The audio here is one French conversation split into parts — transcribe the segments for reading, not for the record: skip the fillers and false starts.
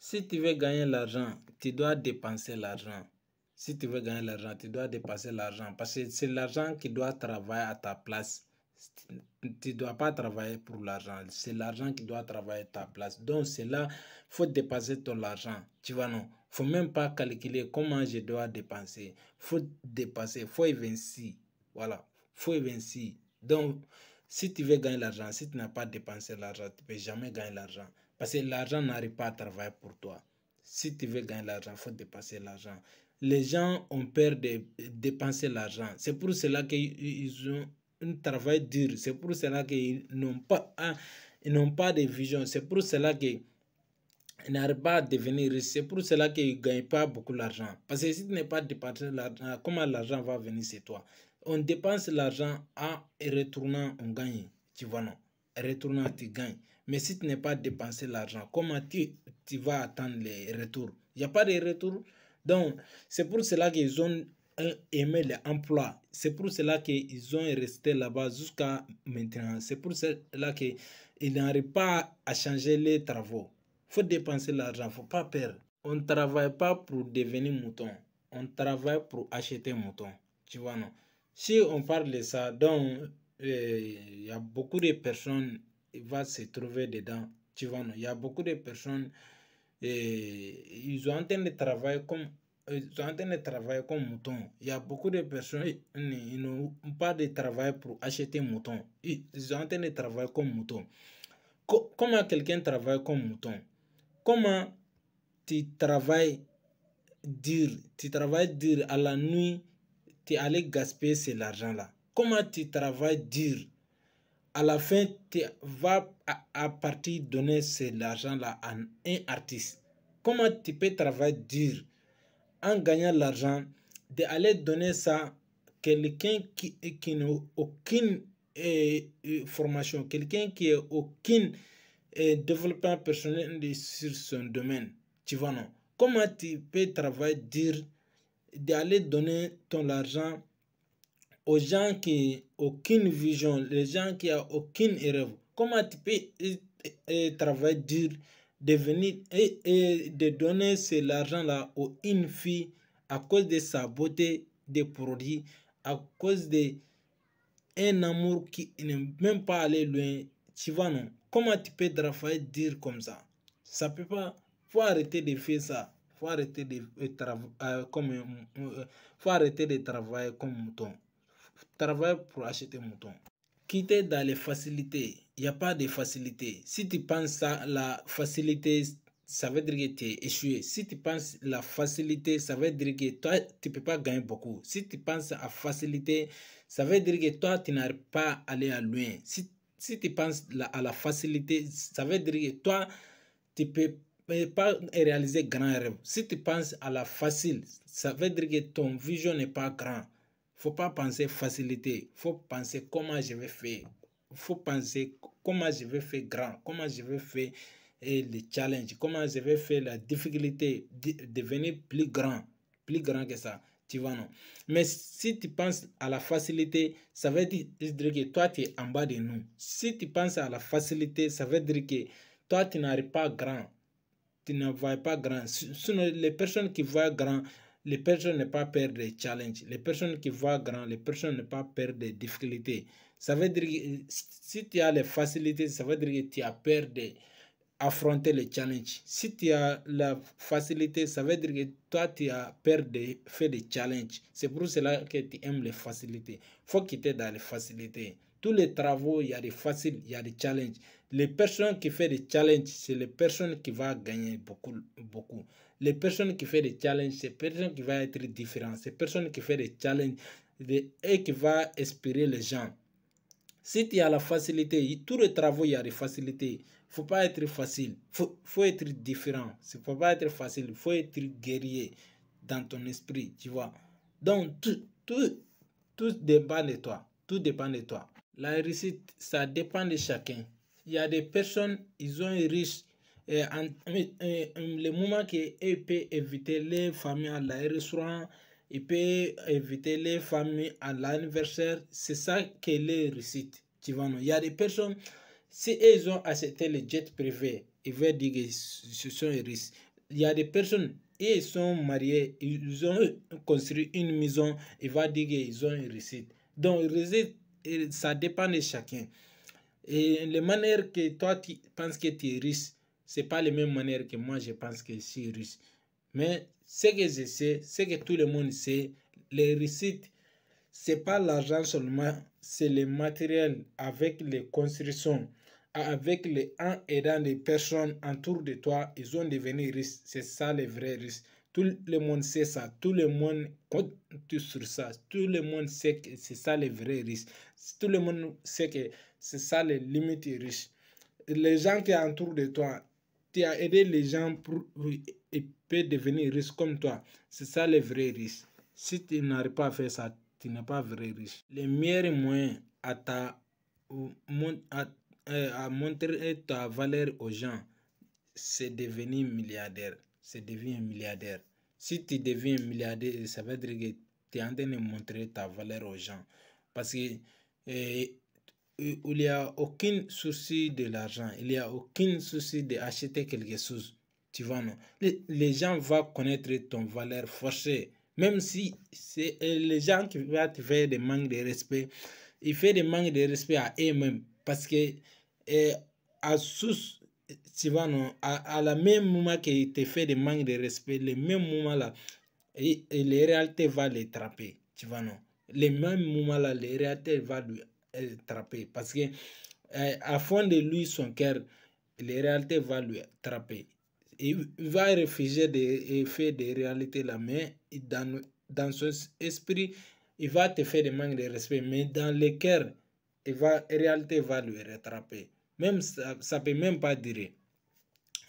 Si tu veux gagner l'argent, tu dois dépenser l'argent. Si tu veux gagner l'argent, tu dois dépenser l'argent. Parce que c'est l'argent qui doit travailler à ta place. Tu ne dois pas travailler pour l'argent. C'est l'argent qui doit travailler à ta place. Donc, c'est là, il faut dépenser ton argent. Tu vois, non? Il ne faut même pas calculer comment je dois dépenser. Il faut dépenser, il faut investir. Voilà, il faut investir. Donc, si tu veux gagner l'argent, si tu n'as pas dépensé l'argent, tu ne peux jamais gagner l'argent. Parce que l'argent n'arrive pas à travailler pour toi. Si tu veux gagner l'argent, il faut dépenser l'argent. Les gens ont peur de dépenser l'argent. C'est pour cela qu'ils ont un travail dur. C'est pour cela qu'ils n'ont pas de vision. C'est pour cela qu'ils n'arrivent pas à devenir riches. C'est pour cela qu'ils ne gagnent pas beaucoup d'argent. Parce que si tu n'es pas dépensé l'argent, comment l'argent va venir sur toi? On dépense l'argent en retournant, on gagne. Tu vois, non? Retournant, tu gagnes. Mais si tu n'es pas dépensé l'argent, comment tu vas attendre les retours? Il n'y a pas de retour. Donc, c'est pour cela qu'ils ont aimé l'emploi. C'est pour cela qu'ils ont resté là-bas jusqu'à maintenant. C'est pour cela qu'ils n'arrivent pas à changer les travaux. Il faut dépenser l'argent, il ne faut pas perdre. On ne travaille pas pour devenir mouton. On travaille pour acheter mouton. Tu vois, non? Si on parle de ça, donc, il y a beaucoup de personnes qui vont se trouver dedans. Tu vois, non? Il y a beaucoup de personnes, ils sont en train de travailler comme moutons. Il y a beaucoup de personnes qui n'ont pas de travail pour acheter mouton. Ils sont en train de travailler comme moutons. Comment quelqu'un travaille comme mouton? Comment tu travailles dur à la nuit, tu allais gaspiller cet argent-là? Comment tu travailles dur? À la fin, tu vas à partir donner cet argent-là à un artiste. Comment tu peux travailler dur en gagnant l'argent, d'aller donner ça à quelqu'un qui n'a aucune formation, quelqu'un qui n'a aucun développement personnel sur son domaine? Tu vois, non? Comment tu peux travailler dur d'aller donner ton argent aux gens qui n'ont aucune vision, les gens qui n'ont aucune rêve? Comment tu peux travailler dur de venir et de donner l'argent-là à une fille à cause de sa beauté des produits, à cause d'un amour qui n'est même pas allé loin? Tu vois, non? Comment tu peux travailler dur comme ça? Ça peut pas. Faut arrêter de faire ça. Faut arrêter de faut arrêter de travailler comme mouton. Travailler pour acheter mouton. Quitter dans les facilités. Il n'y a pas de facilité. Si tu penses à la facilité, ça veut dire que tu es échoué. Si tu penses la facilité, ça veut dire que toi, tu ne peux pas gagner beaucoup. Si tu penses à facilité, ça veut dire que toi, tu n'arrives pas à aller à loin. Si tu penses à la facilité, ça veut dire que toi, tu ne peux pas réaliser grand rêve. Si tu penses à la facile, ça veut dire que ton vision n'est pas grand. Faut pas penser facilité. Faut penser comment je vais faire. Faut penser comment je vais faire grand. Comment je vais faire le challenge. Comment je vais faire la difficulté. Devenir plus grand. Plus grand que ça. Tu vois, non? Mais si tu penses à la facilité, ça veut dire que toi, tu es en bas de nous. Si tu penses à la facilité, ça veut dire que toi, tu n'arrives pas grand. Tu ne vois pas grand. Sinon, les personnes qui voient grand, les personnes ne pas peur des challenges. Les personnes qui voient grand, les personnes ne pas peur des difficultés. Ça veut dire que si tu as les facilités, ça veut dire que tu as peur d'affronter les challenges. Si tu as la facilité, ça veut dire que toi, tu as peur de faire des challenges. C'est pour cela que tu aimes les facilités. Il faut quitter dans les facilités. Tous les travaux, il y a des faciles, il y a des challenges. Les personnes qui font des challenges, c'est les personnes qui vont gagner beaucoup, beaucoup. Les personnes qui font des challenges, c'est les personnes qui vont être différentes. C'est les personnes qui font des challenges et qui vont inspirer les gens. Si tu as la facilité, tous les travaux, il y a des facilités. Il ne faut pas être facile. Faut être différent. Il ne faut pas être facile. Il faut être guerrier dans ton esprit, tu vois. Donc, tout dépend de toi. Tout dépend de toi. La réussite, ça dépend de chacun. Il y a des personnes, ils ont une riche. Le moment qu'ils peuvent éviter les familles à la restaurant, ils peuvent éviter les familles à l'anniversaire, c'est ça qui est la réussite. Tu vois, non? Il y a des personnes, si ils ont acheté les jets privés, ils veulent dire que ce sont les riches. il y a des personnes, ils sont mariés, ils ont construit une maison, il va dire qu'ils ont une réussite. Donc, réussite, ça dépend de chacun. Et les manières que toi, tu penses que tu es riche, ce n'est pas les mêmes manières que moi, je pense que je suis riche. Mais ce que je sais, ce que tout le monde sait, les réussites, ce n'est pas l'argent seulement, c'est le matériel avec les constructions, avec les en aidant les personnes autour de toi, ils ont devenu riches. C'est ça les vrais riches. Tout le monde sait ça, tout le monde compte sur ça, tout le monde sait que c'est ça les vrais riches. Tout le monde sait que c'est ça les limites riches. Les gens qui entourent de toi, tu as aidé les gens pour ils peuvent devenir riches comme toi. C'est ça les vrais riches. Si tu n'arrives pas à faire ça, tu n'es pas vrai riche. Les meilleurs moyens à montrer ta valeur aux gens, c'est devenir milliardaire. C'est devenir milliardaire. Si tu deviens milliardaire, ça veut dire que tu es en train de montrer ta valeur aux gens. Parce que il n'y a aucun souci de l'argent. Il n'y a aucun souci d'acheter quelque chose. Tu vois, non? Les gens vont connaître ton valeur forcée. Même si c'est les gens qui vont te faire des manques de respect, ils font des manques de respect à eux-mêmes. Parce que à source, tu vois, non, à la même moment qu'ils te fait des manques de respect, les mêmes moments là, et les réalités vont les trapper. Tu vois, non? Les mêmes moments là, les réalités vont lui attraper. Parce que à fond de lui, son cœur, les réalités vont lui attraper. Il va réfugier et faire des réalités là, mais dans son esprit, il va te faire des manques de respect, mais dans le cœur, réalité va lui rattraper. Même ça ne peut même pas durer.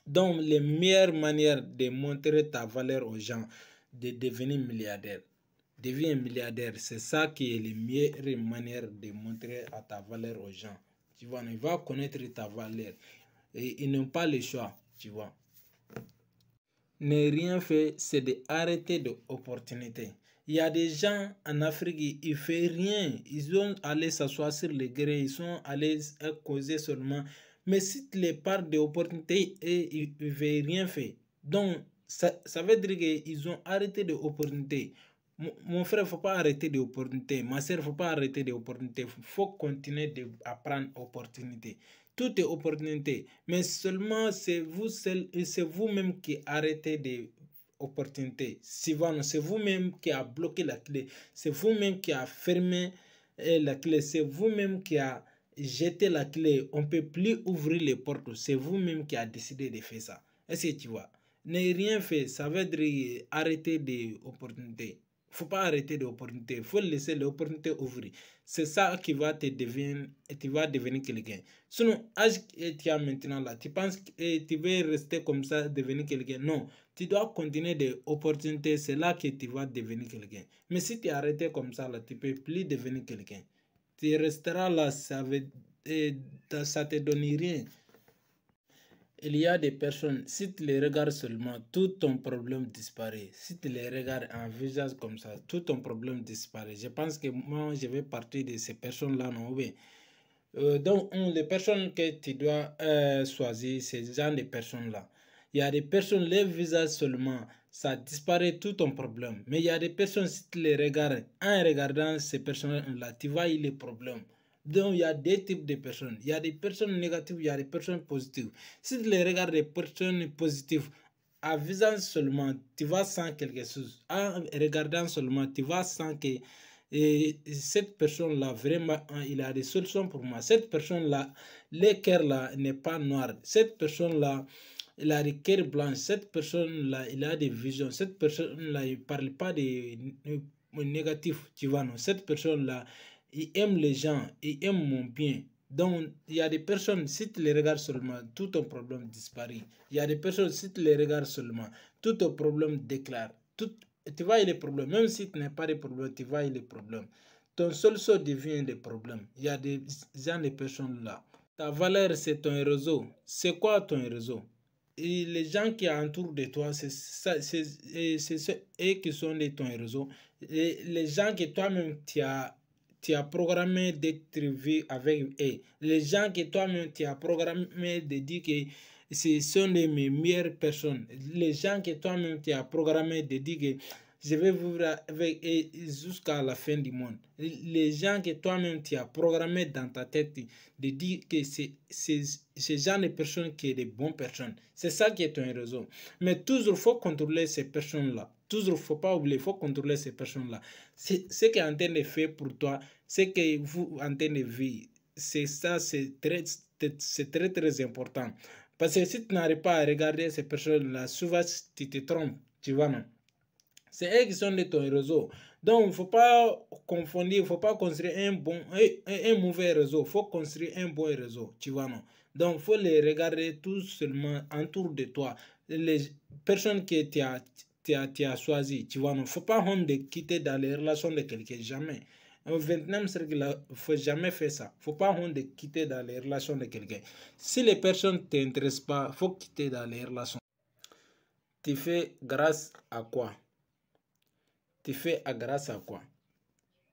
Donc, les meilleures manières de montrer ta valeur aux gens, de devenir milliardaire. Deviens milliardaire, c'est ça qui est la meilleure manière de montrer à ta valeur aux gens. Tu vois, il va connaître ta valeur. Et ils n'ont pas le choix, tu vois. Ne rien faire, c'est d'arrêter d'opportunités. Il y a des gens en Afrique, ils ne font rien. Ils sont allés s'asseoir sur les grès, ils sont allés causer seulement. Mais si tu les parles d'opportunités, ils ne veulent rien faire. Donc, ça veut dire qu'ils ont arrêté d'opportunités. Mon frère, il ne faut pas arrêter d'opportunités. Ma soeur, il ne faut pas arrêter d'opportunités. Il faut continuer d'apprendre opportunités. Tout est opportunité. Mais seulement c'est vous-même qui arrêtez des opportunités. Souvent, c'est vous-même qui a bloqué la clé. C'est vous-même qui a fermé la clé. C'est vous-même qui a jeté la clé. On ne peut plus ouvrir les portes. C'est vous-même qui a décidé de faire ça. Est-ce que tu vois? Ne rien faire, ça veut dire arrêter des opportunités. Il ne faut pas arrêter d'opportunités. Il faut laisser l'opportunité ouvrir. C'est ça qui va te devenir, et tu vas devenir quelqu'un. Sinon, l'âge que tu as maintenant là, tu penses que tu veux rester comme ça, devenir quelqu'un? Non, tu dois continuer des opportunités. C'est là que tu vas devenir quelqu'un. Mais si tu es arrêté comme ça là, tu ne peux plus devenir quelqu'un. Tu resteras là, ça ne te donne rien. Il y a des personnes, si tu les regardes seulement, tout ton problème disparaît. Si tu les regardes en visage comme ça, tout ton problème disparaît. Je pense que moi, je vais partir de ces personnes-là, non? Oui. Donc, les personnes que tu dois choisir, ces genre de personnes-là. Il y a des personnes, les visages seulement, ça disparaît tout ton problème. Mais il y a des personnes, si tu les regardes, en regardant ces personnes-là, tu vois, il y a des problèmes. Donc, il y a deux types de personnes. Il y a des personnes négatives, il y a des personnes positives. Si tu les regardes des personnes positives, à visage seulement, tu vas sentir quelque chose. En regardant seulement, tu vas sentir que cette personne-là, vraiment, il a des solutions pour moi. Cette personne-là, le cœur-là n'est pas noir. Cette personne-là, il a des cœurs blancs. Cette personne-là, il a des visions. Cette personne-là, il ne parle pas de négatif, tu vois, non. Cette personne-là, il aime les gens, il aime mon bien. Donc, il y a des personnes, si tu les regardes seulement, tout ton problème disparaît. Il y a des personnes, si tu les regardes seulement, tout ton problème déclare. Tu vois, il y a des problèmes. Même si tu n'as pas de problème, tu vois, il y a des problèmes. Ton seul sort devient des problèmes. Il y a des gens, des personnes là. Ta valeur, c'est ton réseau. C'est quoi ton réseau? Et les gens qui entourent de toi, c'est eux qui sont de ton réseau. Et les gens que toi-même tu as programmé d'être vu avec eux. Les gens que toi-même tu as programmé de dire que ce sont mes meilleures personnes. Les gens que toi-même tu as programmé de dire que je vais vivre avec et jusqu'à la fin du monde. Les gens que toi-même tu as programmé dans ta tête de dire que c'est ce genre de personnes qui sont des bonnes personnes. C'est ça qui est ton réseau. Mais toujours, il faut contrôler ces personnes-là. Toujours, il ne faut pas oublier, il faut contrôler ces personnes-là. Ce qui est en train de faire pour toi, ce que vous en train de vivre, c'est ça, c'est très, très important. Parce que si tu n'arrives pas à regarder ces personnes-là, souvent tu te trompes, tu vois, non? C'est eux qui sont de ton réseau. Donc, il ne faut pas confondre, il ne faut pas construire un mauvais réseau. Il faut construire un bon réseau, tu vois, non? Donc, il faut les regarder tout seulement autour de toi. Les personnes que tu as choisies, tu vois, non? Il ne faut pas honte de quitter dans les relations de quelqu'un, jamais. Au 29e siècle, il ne faut jamais faire ça. Il ne faut pas honte de quitter dans les relations de quelqu'un. Si les personnes ne t'intéressent pas, il faut quitter dans les relations. Tu fais grâce à quoi? Tu fais à grâce à quoi?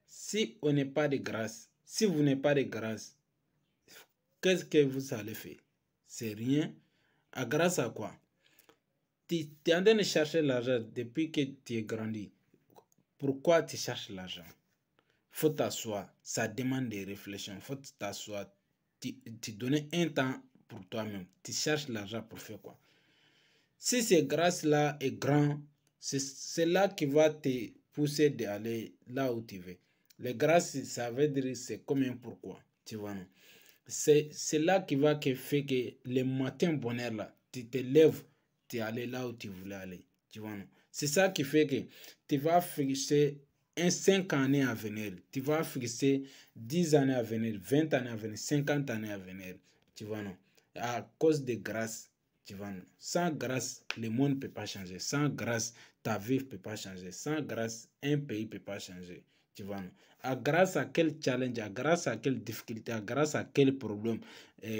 Si on n'est pas de grâce, si vous n'êtes pas de grâce, qu'est-ce que vous allez faire? C'est rien. À grâce à quoi? Tu es en train de chercher l'argent depuis que tu es grandi. Pourquoi tu cherches l'argent? Faut t'asseoir. Ça demande des réflexions. Faut t'asseoir. Tu donnes un temps pour toi-même. Tu cherches l'argent pour faire quoi? Si cette grâce-là est grande, c'est là qui va te pousser d'aller là où tu veux. Les grâces, ça veut dire c'est comme un pourquoi. Tu vois, non? C'est là qui va te faire que le matin bonheur là, tu te lèves, tu es allé là où tu voulais aller. Tu vois, non? C'est ça qui fait que tu vas fixer 5 années à venir. Tu vas fixer 10 années à venir, 20 années à venir, 50 années à venir. Tu vois, non? À cause de grâce. Tu vois, non? Sans grâce, le monde ne peut pas changer. Sans grâce, ta vie ne peut pas changer. Sans grâce, un pays ne peut pas changer. Tu vois, non? À grâce à quel challenge, à grâce à quelle difficulté, à grâce à quel problème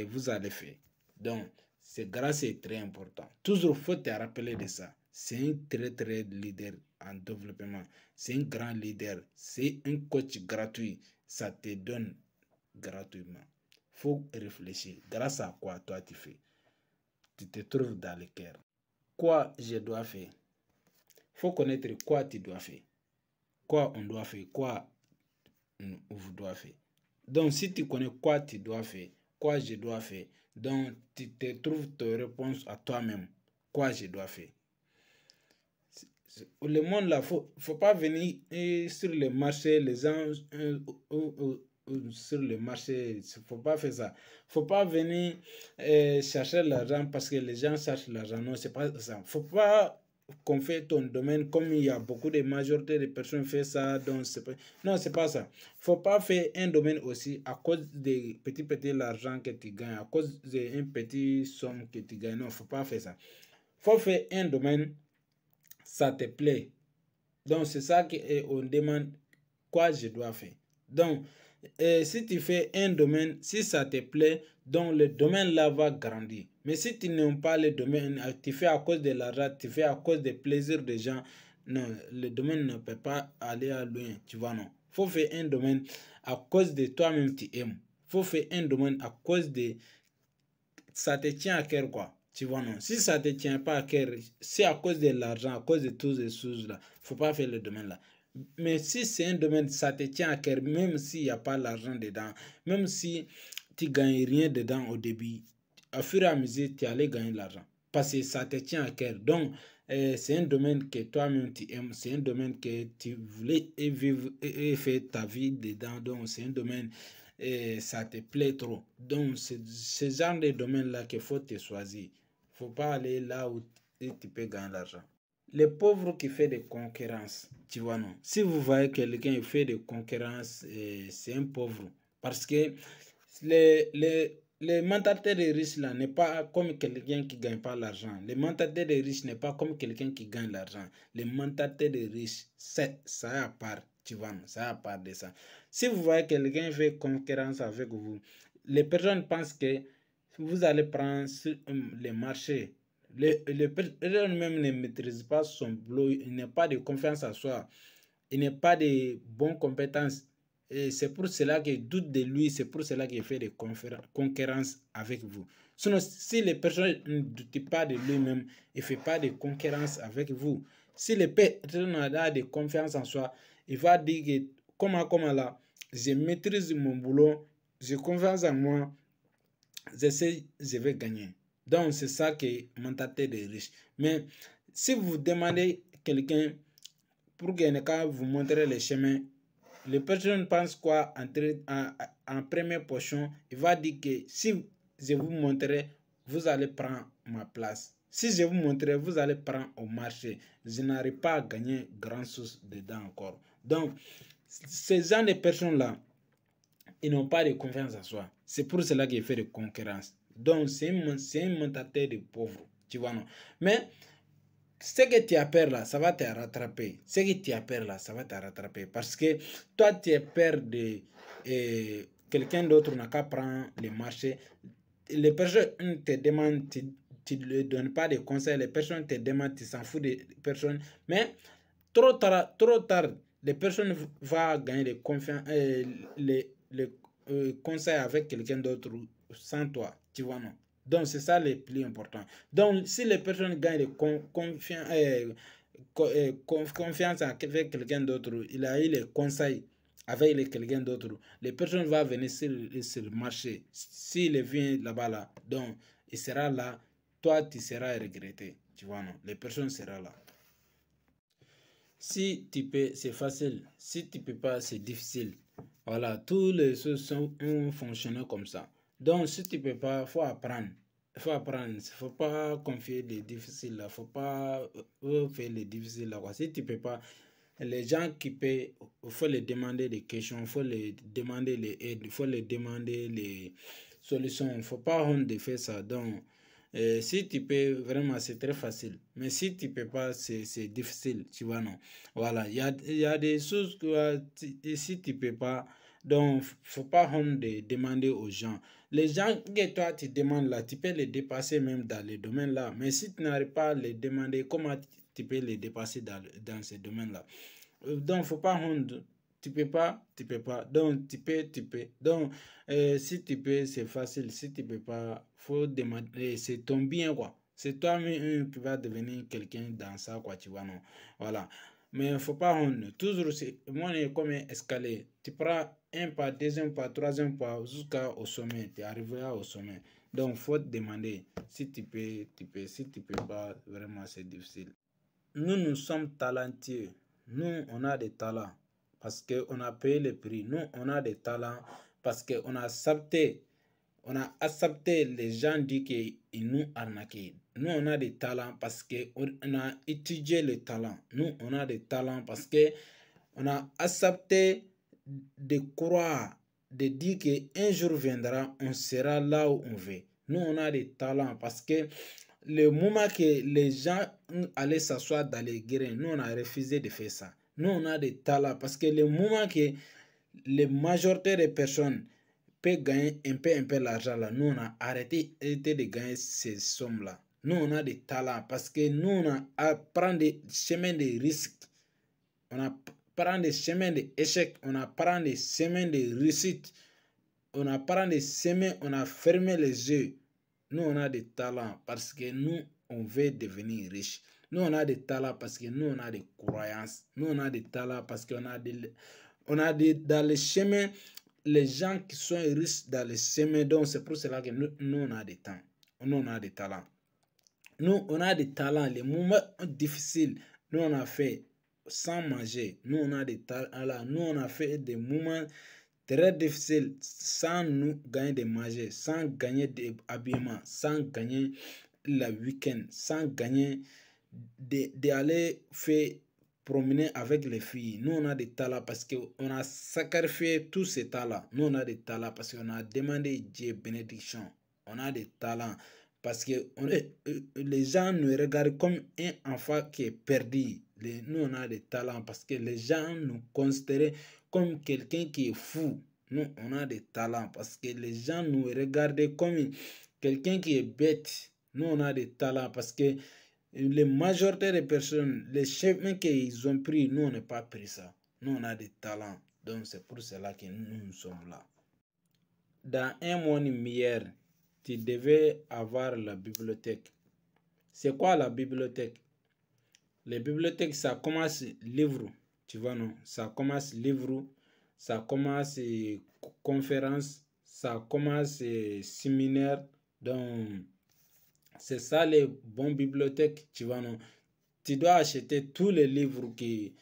vous allez faire. Donc, cette grâce est très important. Toujours faut te rappeler de ça. C'est un très très leader en développement. C'est un grand leader. C'est un coach gratuit. Ça te donne gratuitement. Faut réfléchir. Grâce à quoi toi tu fais? Tu te trouves dans le cœur. Quoi je dois faire? Faut connaître quoi tu dois faire. Quoi on doit faire. Quoi vous doit faire. Donc, si tu connais quoi tu dois faire, quoi je dois faire, donc tu te trouves ta réponse à toi-même. Quoi je dois faire. Le monde là, faut pas venir sur le marché, les gens sur le marché, faut pas faire ça. Faut pas venir chercher l'argent parce que les gens cherchent l'argent. Non, c'est pas ça. Faut pas qu'on fait ton domaine comme il y a beaucoup de majorité de personnes font ça. Donc c'est pas, non, c'est pas ça. Faut pas faire un domaine aussi à cause de petit l'argent que tu gagnes, à cause d'une petite somme que tu gagnes. Non, faut pas faire ça. Faut faire un domaine, ça te plaît. Donc, c'est ça qu'on demande quoi je dois faire. Donc, si tu fais un domaine, si ça te plaît, donc le domaine là va grandir. Mais si tu n'aimes pas le domaine, tu fais à cause de l'argent, tu fais à cause des plaisirs des gens, non, le domaine ne peut pas aller à loin, tu vois, non. Faut faire un domaine à cause de toi-même tu aimes. Faut faire un domaine à cause de ça te tient à cœur quoi. Tu vois, non. Si ça ne te tient pas à cœur, c'est à cause de l'argent, à cause de toutes ces choses-là. Il ne faut pas faire le domaine là. Mais si c'est un domaine, ça te tient à cœur, même s'il n'y a pas l'argent dedans, même si tu ne gagnes rien dedans au début, au fur et à mesure, tu allais gagner l'argent. Parce que ça te tient à cœur. Donc, c'est un domaine que toi-même tu aimes, c'est un domaine que tu voulais vivre et faire ta vie dedans. Donc, c'est un domaine et ça te plaît trop. Donc, c'est ce genre de domaine-là qu'il faut te choisir. Il ne faut pas aller là où tu peux gagner l'argent. Les pauvres qui font des concurrences, tu vois, non. Si vous voyez quelqu'un qui fait des concurrences, c'est un pauvre. Parce que les mentalités des riches là n'est pas comme quelqu'un qui ne gagne pas l'argent. Les mentalités des riches n'est pas comme quelqu'un qui gagne l'argent. Les mentalités des riches, c'est ça à part, tu vois, non, ça à part de ça. Si vous voyez quelqu'un fait concurrence avec vous, les personnes pensent que vous allez prendre sur, les marchés. Les personnes même ne maîtrisent pas son boulot, il n'a pas de confiance en soi, il n'a pas de bonnes compétences. Et c'est pour cela qu'il doute de lui, c'est pour cela qu'il fait des concurrences avec vous. Sinon, si les personnes ne doutent pas de lui-même et ne font pas de concurrence avec vous, si les personnes ont de confiance en soi, il va dire que comment là, je maîtrise mon boulot, j'ai confiance en moi, j'essaie, je vais gagner. Donc, c'est ça qui est mentalité des riches. Mais si vous demandez quelqu'un pour qu'il vous montrer les chemins, les personnes pensent quoi en première portion, il va dire que si je vous montrerai, vous allez prendre ma place. Si je vous montrerai, vous allez prendre au marché. Je n'arrive pas à gagner grand chose dedans encore. Donc, ces gens de personnes-là, ils n'ont pas de confiance en soi. C'est pour cela qu'ils font de concurrence. Donc, c'est une mentalité de pauvre. Tu vois, non? Mais, ce que tu as peur là, ça va te rattraper. Ce que tu as peur là, ça va te rattraper. Parce que toi, tu as peur de quelqu'un d'autre n'a qu'à prendre le marché. Les personnes te demandent, tu ne leur donnes pas de conseils. Les personnes te demandent, tu s'en fous des personnes. Mais trop tard, les personnes vont gagner les conseils avec quelqu'un d'autre sans toi. Tu vois, non? Donc, c'est ça le plus important. Donc, si les personnes gagnent confiance avec quelqu'un d'autre, il a eu les conseils avec quelqu'un d'autre, les personnes vont venir sur le marché. S'il vient là-bas, là, donc, il sera là, toi, tu seras regretté. Tu vois, non? Les personnes seront là. Si tu peux, c'est facile. Si tu ne peux pas, c'est difficile. Voilà, tous les choses ont fonctionné comme ça. Donc, si tu ne peux pas, il faut apprendre. Il faut apprendre. Il ne faut pas confier les difficiles. Il ne faut pas faire les difficiles. Là, si tu ne peux pas, les gens qui peuvent, il faut les demander des questions, il faut les demander les aides, il faut les demander les solutions. Il ne faut pas honte de faire ça. Donc, si tu peux, vraiment, c'est très facile. Mais si tu ne peux pas, c'est difficile, tu vois, non. Voilà, il y a des choses que si tu ne peux pas, donc, il ne faut pas honte de demander aux gens. Les gens que toi, tu demandes là, tu peux les dépasser même dans les domaines là. Mais si tu n'arrives pas à les demander, comment tu peux les dépasser dans ces domaines-là? Donc, il ne faut pas honte. Tu peux pas, tu peux pas. Donc, tu peux, tu peux. Donc, si tu peux, c'est facile. Si tu peux pas, faut demander. C'est ton bien, quoi. C'est toi-même qui vas devenir quelqu'un dans ça, quoi, tu vois, non. Voilà. Mais il ne faut pas honte. Toujours, moi, on est comme un escalier. Tu prends un pas, deuxième pas, troisième pas, jusqu'au sommet. Tu arriveras au sommet. Donc, il faut te demander. Si tu peux, tu peux. Si tu peux pas, vraiment, c'est difficile. Nous sommes talentueux. Nous, on a des talents parce qu'on a payé le prix. Nous, on a des talents parce qu'on a accepté. On a accepté, les gens disent qu'ils nous arnaquent. Nous, on a des talents parce qu'on a étudié les talents. Nous, on a des talents parce qu'on a accepté de croire, de dire qu'un jour viendra, on sera là où on veut. Nous, on a des talents parce que le moment que les gens allaient s'asseoir dans les grains, nous, on a refusé de faire ça. Nous, on a des talents parce que le moment que la majorité des personnes peuvent gagner un peu l'argent là, nous, on a arrêté de gagner ces sommes-là. Nous, on a des talents parce que nous, on a à prendre des chemins de risques. On a prendre des chemins d'échec. On a prendre des chemins de réussite. On a prendre des chemins, on a fermé les yeux. Nous, on a des talents parce que nous, on veut devenir riche. Nous, on a des talents parce que nous, on a des croyances. Nous, on a des talents parce qu'on a dans les chemins, les gens qui sont riches dans les chemins. Donc, c'est pour cela que nous, on a des temps. Nous, on a des talents. Nous, on a des talents. Les moments difficiles, nous, on a fait sans manger. Nous, on a des talents. Nous, on a fait des moments très difficiles sans nous gagner de manger, sans gagner d'habillement, sans gagner le week-end, sans gagner d'aller faire promener avec les filles. Nous, on a des talents parce qu'on a sacrifié tous ces talents. Nous, on a des talents parce qu'on a demandé Dieu bénédiction. On a des talents parce que les gens nous regardent comme un enfant qui est perdu. Nous, on a des talents parce que les gens nous considèrent comme quelqu'un qui est fou. Nous, on a des talents parce que les gens nous regardent comme quelqu'un qui est bête. Nous, on a des talents parce que la majorité des personnes, les chemins qu'ils ont pris, nous, on n'a pas pris ça. Nous, on a des talents. Donc, c'est pour cela que nous sommes là. Dans un monde meilleur, tu devais avoir la bibliothèque. C'est quoi la bibliothèque? Les bibliothèques, ça commence livre, tu vois, non? Ça commence livre, ça commence conférence, ça commence séminaire. Donc, c'est ça les bonnes bibliothèques, tu vois, non? Tu dois acheter tous les livres qui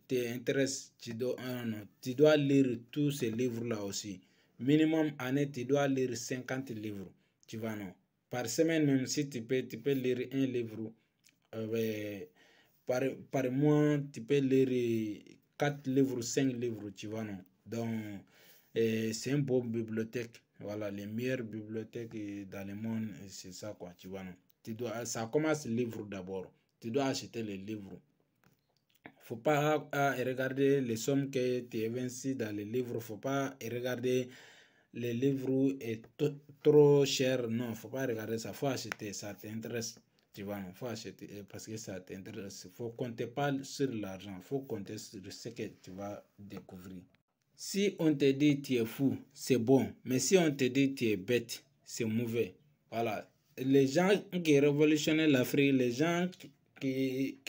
t'intéressent. Tu dois lire tous ces livres-là aussi. Minimum année, tu dois lire 50 livres, tu vois, non? Par semaine, même si tu peux lire un livre. Par mois, tu peux lire 4 livres, 5 livres, tu vois, non? Donc, c'est une bonne bibliothèque. Voilà, les meilleures bibliothèques dans le monde, c'est ça, quoi, tu vois, non? Ça commence livre d'abord. Tu dois acheter les livres. Faut pas regarder les sommes que tu investis dans les livres. Faut pas regarder les livres est trop cher. Non, faut pas regarder ça. Faut acheter, ça t'intéresse. Tu vois, non, faut acheter parce que ça t'intéresse. Faut compter pas sur l'argent. Faut compter sur ce que tu vas découvrir. Si on te dit tu es fou, c'est bon. Mais si on te dit tu es bête, c'est mauvais. Voilà. Les gens qui révolutionnaient l'Afrique, les gens qui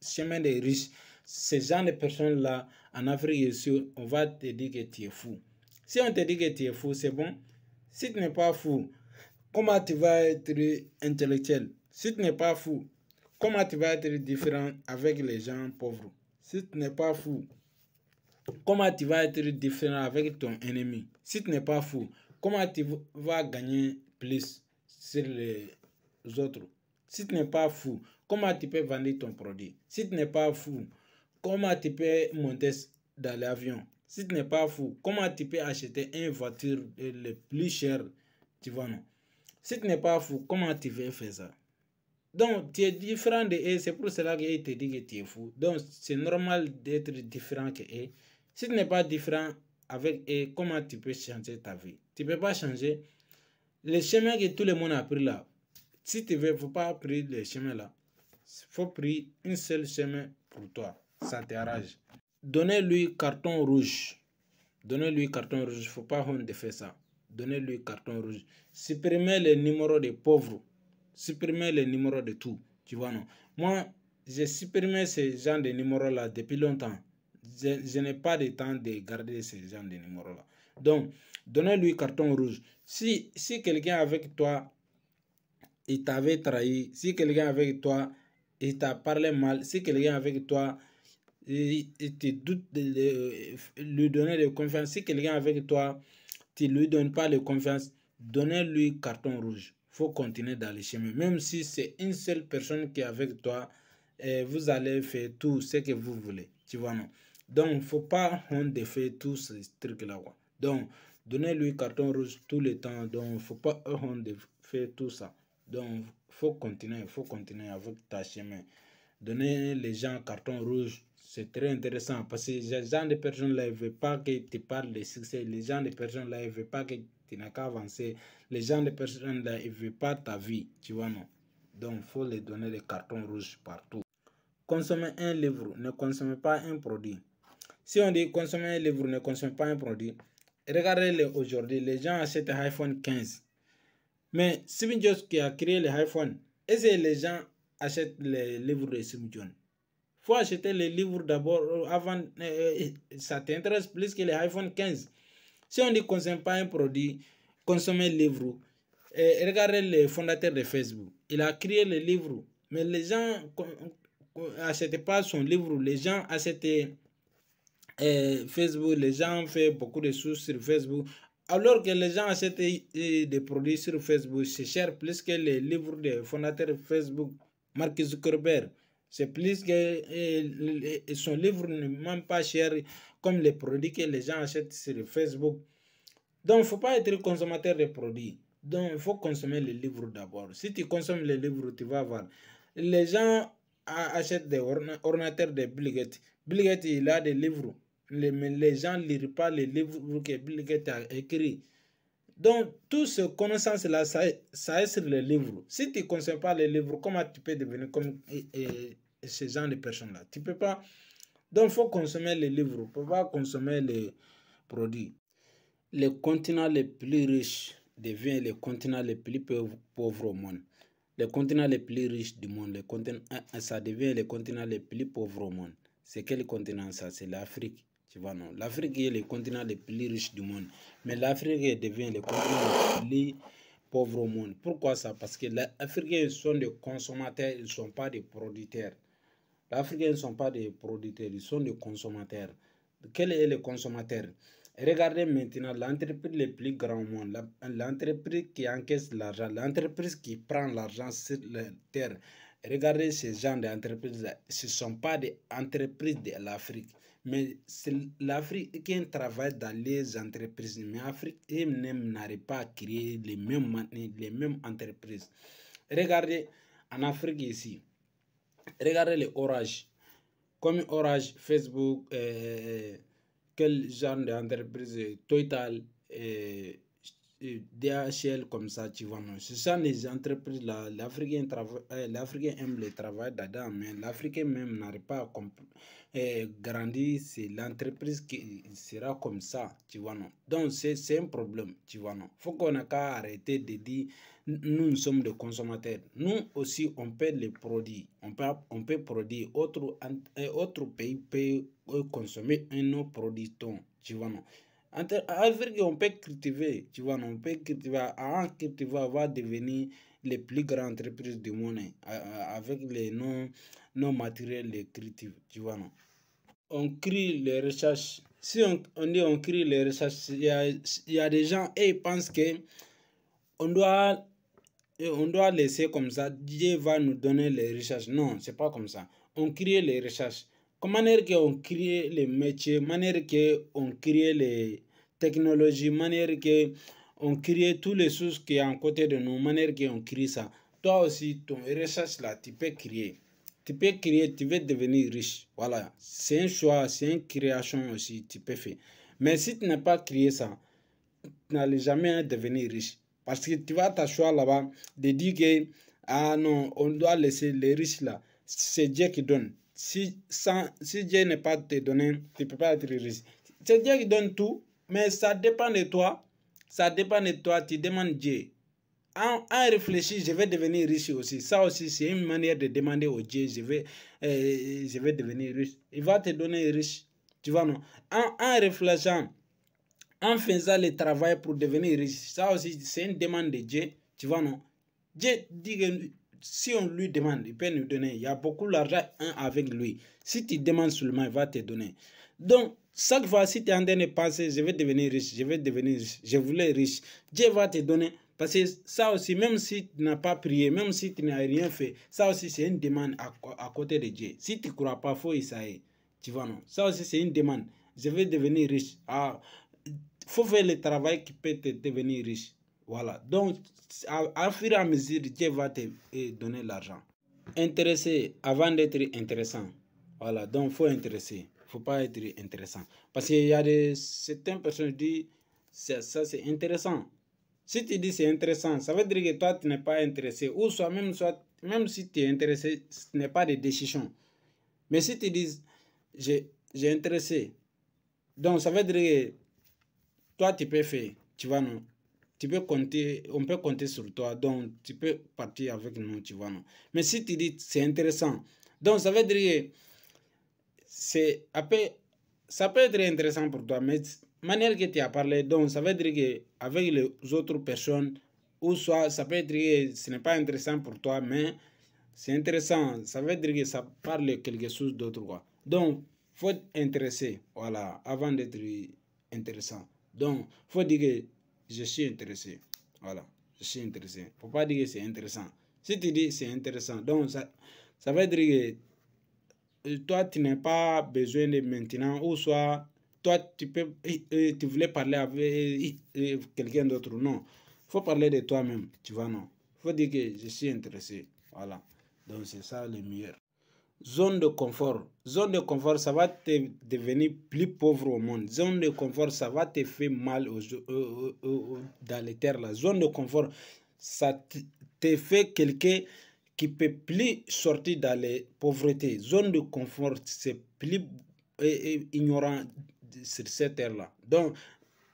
chemin des riches, ces gens de personnes-là, en Afrique ici, on va te dire que tu es fou. Si on te dit que tu es fou, c'est bon. Si tu n'es pas fou, comment tu vas être intellectuel? Si tu n'es pas fou, comment tu vas être différent avec les gens pauvres? Si tu n'es pas fou, comment tu vas être différent avec ton ennemi? Si tu n'es pas fou, comment tu vas gagner plus sur les autres? Si tu n'es pas fou, comment tu peux vendre ton produit? Si tu n'es pas fou, comment tu peux monter dans l'avion? Si tu n'es pas fou, comment tu peux acheter une voiture le plus cher? Tu vois, non? Si tu n'es pas fou, comment tu veux faire ça? Donc, tu es différent de eux, c'est pour cela qu'ils te disent que tu es fou. Donc, c'est normal d'être différent que eux. Si tu n'es pas différent avec eux, comment tu peux changer ta vie? Tu ne peux pas changer. Le chemin que tout le monde a pris là, si tu veux, il ne faut pas prendre le chemin là. Il faut prendre un seul chemin pour toi. Ça t'arrange. Donnez-lui carton rouge. Donnez-lui carton rouge. Il ne faut pas honte de faire ça. Donnez-lui carton rouge. Supprimez les numéros des pauvres. Supprimez les numéros de tout. Tu vois, non? Moi, j'ai supprimé ces gens de numéros-là depuis longtemps. Je n'ai pas de temps de garder ces gens de numéros-là. Donc, donnez-lui carton rouge. Si quelqu'un avec toi, il t'avait trahi, si quelqu'un avec toi, il t'a parlé mal, si quelqu'un avec toi, il te doute de lui donner de confiance, si quelqu'un avec toi, tu ne lui donnes pas de confiance, donnez-lui carton rouge. Il faut continuer dans le chemin. Même si c'est une seule personne qui est avec toi, vous allez faire tout ce que vous voulez. Tu vois, non? Donc, il ne faut pas honte de faire tous ces trucs-là. Donc, donnez-lui carton rouge tout le temps. Donc, il ne faut pas honte de faire tout ça. Donc, il faut continuer avec ta chemin. Donner les gens carton rouge, c'est très intéressant parce que les gens de personnes-là ne veulent pas que tu parles de succès. Les gens de personnes-là ne veulent pas que tu n'as qu'à avancer. Les gens de personnes-là ne veulent pas ta vie, tu vois, non? Donc, il faut les donner des cartons rouges partout. Consommer un livre, ne consommez pas un produit. Si on dit consommer un livre, ne consommez pas un produit, regardez aujourd'hui, les gens achètent un iPhone 15. Mais Steve Jobs qui a créé l'iPhone, est-ce que les gens achètent les livres de Steve Jobs? Il faut acheter les livres d'abord avant. Ça t'intéresse plus que l'iPhone 15. Si on dit ne consomme pas un produit, consommez le livre. Regardez le fondateur de Facebook. Il a créé le livre. Mais les gens n'achètent pas son livre. Les gens achètent Facebook. Les gens font beaucoup de choses sur Facebook. Alors que les gens achètent des produits sur Facebook, c'est cher plus que les livres des fondateurs de Facebook, Mark Zuckerberg. C'est plus que son livre n'est même pas cher comme les produits que les gens achètent sur Facebook. Donc, il ne faut pas être consommateur de produits. Donc, il faut consommer les livres d'abord. Si tu consommes les livres, tu vas voir. Les gens achètent des ordinateurs de Bill Gates. Bill Gates, il a des livres. Mais les gens ne lisent pas les livres que Bill Gates a écrits. Donc, toute cette connaissance-là, ça est sur les livres. Si tu ne consommes pas les livres, comment tu peux devenir comme ces gens de personnes-là? Tu ne peux pas. Donc, il faut consommer les livres. Il ne faut pas consommer les produits. Les continents les plus riches devient le continent le plus pauvre au monde. Le continent le plus riche du monde, ça devient le continent le plus pauvre au monde. C'est quel continent ça? C'est l'Afrique. Tu vois, non? L'Afrique est le continent le plus riche du monde. Mais l'Afrique devient le continent le plus pauvre au monde. Pourquoi ça? Parce que les Africains sont des consommateurs, ils ne sont pas des producteurs. Les Africains ne sont pas des producteurs, ils sont des consommateurs. Quel est le consommateur? Regardez maintenant l'entreprise le plus grand au monde, l'entreprise qui encaisse l'argent, l'entreprise qui prend l'argent sur la terre. Regardez ces gens d'entreprises, ce ne sont pas des entreprises de l'Afrique, mais c'est l'Afrique qui travaille dans les entreprises. Mais l'Afrique n'arrive pas à créer les mêmes entreprises. Regardez en Afrique ici, regardez les Orange, comme Orange, Facebook, quel genre d'entreprise, Total, DHL, comme ça, tu vois, non. Ce sont les entreprises là, l'Africain aime le travail dedans, mais l'Africain même n'arrive pas à grandir, c'est l'entreprise qui sera comme ça, tu vois, non. Donc, c'est un problème, tu vois, non. Faut qu'on a qu'à arrêter de dire, nous sommes des consommateurs. Nous aussi, on peut les produire. On peut produire, autre pays peut consommer nos produits, tu vois, non. En Afrique, on peut cultiver, tu vois, non, on peut cultiver, on va devenir les plus grandes entreprises du monde avec les non matériels de cultive, tu vois, non. On crée les recherches. Si on dit on crée les recherches, il y a des gens et ils pensent que on doit laisser comme ça, Dieu va nous donner les recherches. Non, c'est pas comme ça. On crée les recherches. Comment manière qu'on crée les métiers, manière qu'on crée les technologies, manière qu'on crée toutes les choses qui sont à côté de nous, manière qu'on crée ça. Toi aussi, ton recherche là, tu peux créer. Tu peux créer, tu veux devenir riche. Voilà. C'est un choix, c'est une création aussi, tu peux faire. Mais si tu n'as pas créé ça, tu n'allais jamais devenir riche. Parce que tu vas t'asseoir là-bas de dire que, ah non, on doit laisser les riches là. C'est Dieu qui donne. Si Dieu n'est pas te donné, tu ne peux pas être riche. C'est Dieu qui donne tout, mais ça dépend de toi. Ça dépend de toi, tu demandes Dieu. En réfléchir, je vais devenir riche aussi. Ça aussi, c'est une manière de demander au Dieu, je vais devenir riche. Il va te donner riche. Tu vois, non? En réfléchissant, en faisant le travail pour devenir riche, ça aussi, c'est une demande de Dieu. Tu vois, non? Dieu dit que si on lui demande, il peut nous donner. Il y a beaucoup d'argent avec lui. Si tu demandes seulement, il va te donner. Donc, chaque fois, si tu es en train de penser, je vais devenir riche, je vais devenir riche, je voulais riche, Dieu va te donner. Parce que ça aussi, même si tu n'as pas prié, même si tu n'as rien fait, ça aussi, c'est une demande à côté de Dieu. Si tu ne crois pas, il faut essayer. Tu vois, non? Ça aussi, c'est une demande. Je vais devenir riche. Ah, faut faire le travail qui peut te devenir riche. Voilà. Donc, à fur et à mesure, Dieu va te donner l'argent. Intéresser avant d'être intéressant. Voilà. Donc, il faut intéresser. Il ne faut pas être intéressant. Parce qu'il y a certaines personnes qui disent ça c'est intéressant. Si tu dis c'est intéressant, ça veut dire que toi, tu n'es pas intéressé. Ou même si tu es intéressé, ce n'est pas de décision. Mais si tu dis j'ai intéressé, donc ça veut dire que toi, tu peux faire, tu vois, non? Tu peux compter, on peut compter sur toi, donc tu peux partir avec nous, tu vois, non? Mais si tu dis c'est intéressant, donc ça veut dire que ça peut être intéressant pour toi, mais manière que tu as parlé, donc ça veut dire qu'avec les autres personnes, ou soit ça peut être que ce n'est pas intéressant pour toi, mais c'est intéressant, ça veut dire que ça parle quelque chose d'autre, quoi. Donc, il faut être intéressé, voilà, avant d'être intéressant. Donc, il faut dire que je suis intéressé. Voilà, je suis intéressé. Il ne faut pas dire que c'est intéressant. Si tu dis c'est intéressant, donc ça veut dire que toi, tu n'as pas besoin de maintenant, ou soit toi, tu voulais parler avec quelqu'un d'autre. Non, il faut parler de toi-même, tu vois, non. Il faut dire que je suis intéressé. Voilà, donc c'est ça le meilleur. Zone de confort. Zone de confort, ça va te devenir plus pauvre au monde. Zone de confort, ça va te faire mal dans les terres. La zone de confort, ça te fait quelqu'un qui ne peut plus sortir dans les pauvretés. Zone de confort, c'est plus ignorant sur cette terre-là. Donc,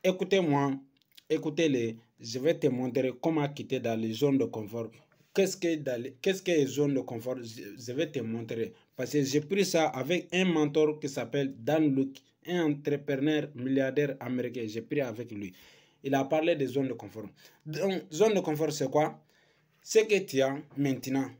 écoutez-moi, écoutez-les. je vais te montrer comment quitter dans les zones de confort. Qu'est-ce que les zones de confort? Je vais te montrer. Parce que j'ai pris ça avec un mentor qui s'appelle Dan Luke, un entrepreneur milliardaire américain. J'ai pris avec lui. Il a parlé des zones de confort. Donc, zone de confort, c'est quoi? Ce que tu as maintenant.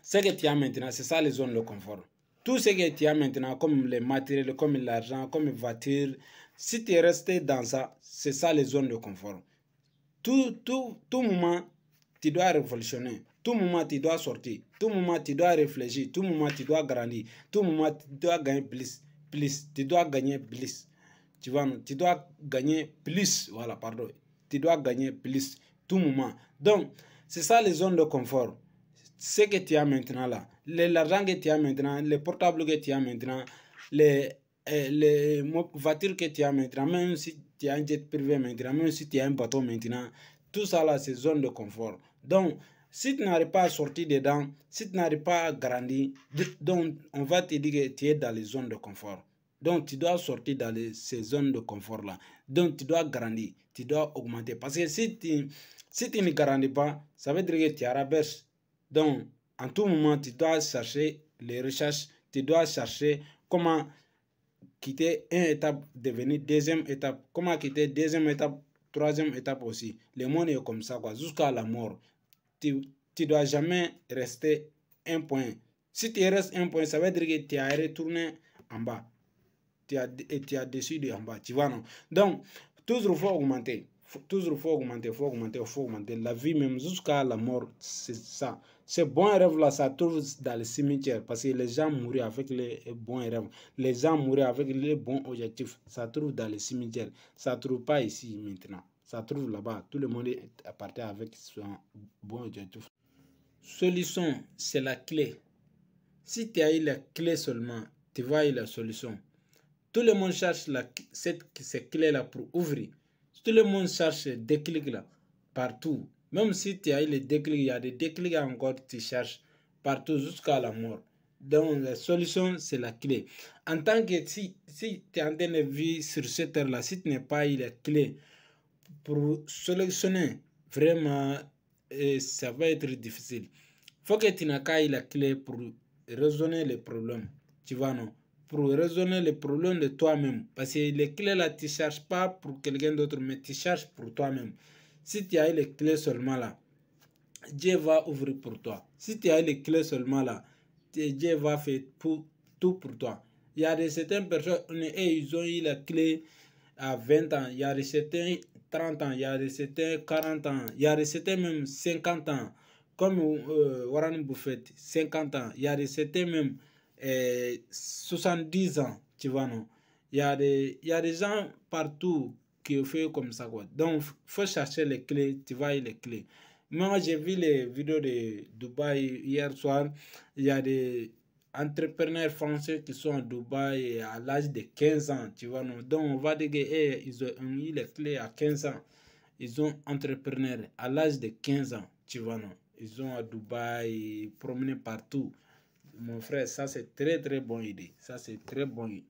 Ce que tu as maintenant, c'est ça les zones de confort. Tout ce que tu as maintenant, comme les matériels, comme l'argent, comme les voitures, si tu es resté dans ça, c'est ça les zones de confort. Tout moment, tu dois révolutionner. Tout moment, tu dois sortir. Tout moment, tu dois réfléchir. Tout moment, tu dois grandir. Tout moment, tu dois gagner plus. Tu dois gagner plus. Tu vois, tu dois gagner plus. Voilà, pardon. Tu dois gagner plus. Tout moment. Donc, c'est ça les zones de confort. Ce que tu as maintenant là. L'argent que tu as maintenant, les portables que tu as maintenant, les voitures que tu as maintenant, même si tu as un jet privé maintenant, même si tu as un bateau maintenant, tout ça là, c'est zone de confort. Donc, si tu n'arrives pas à sortir dedans, si tu n'arrives pas à grandir, donc on va te dire que tu es dans les zones de confort. Donc, tu dois sortir dans ces zones de confort là. Donc, tu dois grandir, tu dois augmenter. Parce que si tu ne grandis pas, ça veut dire que tu rabaisses. Donc, en tout moment, tu dois chercher les recherches, tu dois chercher comment quitter une étape, devenir deuxième étape, comment quitter deuxième étape, troisième étape aussi. Le monde est comme ça, quoi, jusqu'à la mort. Tu ne dois jamais rester un point. Si tu restes un point, ça veut dire que tu as retourné en bas. Tu as décidé en bas, tu vois, non? Donc, toujours il faut augmenter. Toujours il faut augmenter. La vie même jusqu'à la mort, c'est ça. Ces bons rêves-là, ça trouve dans le cimetière parce que les gens mourent avec les bons rêves. Les gens mourent avec les bons objectifs. Ça trouve dans le cimetière. Ça ne trouve pas ici maintenant. Ça trouve là-bas. Tout le monde est parti avec son bon objectif. Solution, c'est la clé. Si tu as eu la clé seulement, tu vas avoir la solution. Tout le monde cherche cette clé-là pour ouvrir. Tout le monde cherche des déclics là, partout. Même si tu as eu les déclics, il y a des déclics encore, tu cherches partout jusqu'à la mort. Donc la solution, c'est la clé. En tant que si tu es en train de vivre sur cette terre-là, si tu n'as pas eu la clé pour solutionner, vraiment, ça va être difficile. Il faut que tu n'aies qu'à eu la clé pour résoudre les problèmes. Tu vois, non? Pour résoudre les problèmes de toi-même. Parce que les clés là, tu ne cherches pas pour quelqu'un d'autre, mais tu cherches pour toi-même. Si tu as eu les clés seulement là, Dieu va ouvrir pour toi. Si tu as eu les clés seulement là, Dieu va faire tout pour toi. Il y a certaines personnes, ils ont eu la clé à 20 ans, il y a de certains 30 ans, il y a de certains 40 ans, il y a de certains même 50 ans, comme Warren Buffett, 50 ans, il y a de certains même 70 ans, tu vois, non? Il y a des gens partout qui font comme ça, quoi. Donc, il faut chercher les clés, tu vois les clés. Moi, j'ai vu les vidéos de Dubaï hier soir, il y a des entrepreneurs français qui sont à Dubaï à l'âge de 15 ans, tu vois, non? Donc, on va dire qu'ils ont eu les clés à 15 ans. Ils sont entrepreneurs à l'âge de 15 ans, tu vois, non? Ils sont à Dubaï, promenés partout. Mon frère, ça c'est très bonne idée. Ça c'est très bonne idée.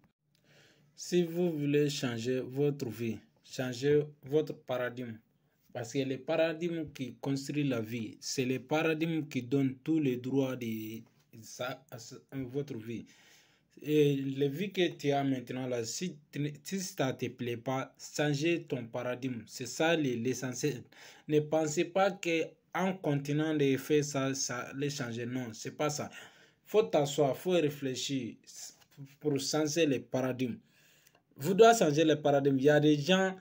Si vous voulez changer votre vie, changer votre paradigme, parce que le paradigme qui construit la vie, c'est le paradigme qui donne tous les droits de votre vie. Et la vie que tu as maintenant, là, si ça ne te plaît pas, changer ton paradigme. C'est ça l'essentiel. Ne pensez pas qu'en continuant de faire ça, ça allait changer. Non, c'est pas ça. Faut t'asseoir, faut réfléchir pour changer les paradigmes. Vous devez changer les paradigmes. Il y a des gens,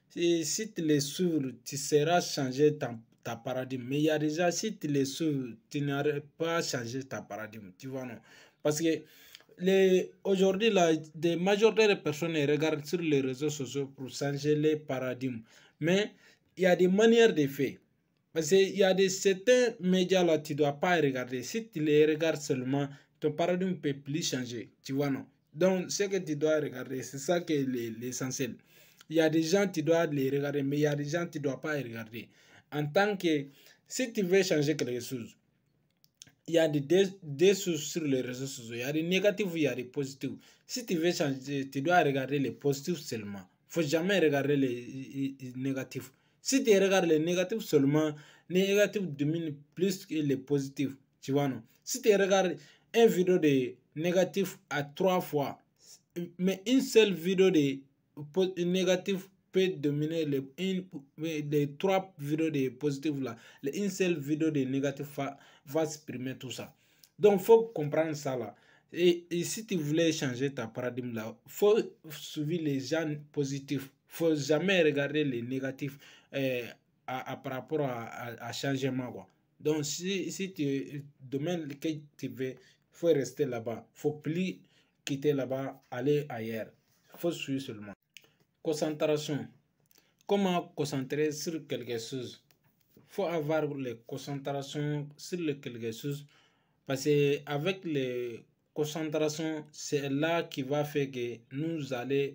si tu les suis, tu seras changé ta paradigme. Mais il y a des gens, si tu les suis, tu n'arrives pas à changer ta paradigme. Tu vois, non? Parce que aujourd'hui, la majorité des personnes regardent sur les réseaux sociaux pour changer les paradigmes. Mais il y a des manières de faire. Parce qu'il y a certains médias là, tu ne dois pas regarder. Si tu les regardes seulement, ton paradigme ne peut plus changer. Tu vois, non? Donc, ce que tu dois regarder, c'est ça qui est l'essentiel. Il y a des gens, tu dois les regarder, mais il y a des gens, tu ne dois pas les regarder. En tant que, si tu veux changer quelque chose, il y a des choses sur les réseaux sociaux. Il y a des négatifs, il y a des positifs. Si tu veux changer, tu dois regarder les positifs seulement. Il ne faut jamais regarder les négatifs. Si tu regardes les négatifs seulement, les négatifs dominent plus que les positifs. Tu vois, non? Si tu regardes une vidéo de négatif à 3 fois, mais une seule vidéo de négatif peut dominer les 3 vidéos de positifs là. Une seule vidéo de négatif va supprimer tout ça. Donc, il faut comprendre ça là. Et si tu voulais changer ta paradigme là, il faut suivre les gens positifs. Il ne faut jamais regarder les négatifs par rapport à changement, quoi. Donc, si tu domaine que tu veux, il faut rester là-bas. Il ne faut plus quitter là-bas, aller ailleurs. Il faut suivre seulement. Concentration. Comment concentrer sur quelque chose? Il faut avoir la concentration sur quelque chose. Parce qu'avec les concentrations, c'est là qui va faire que nous allons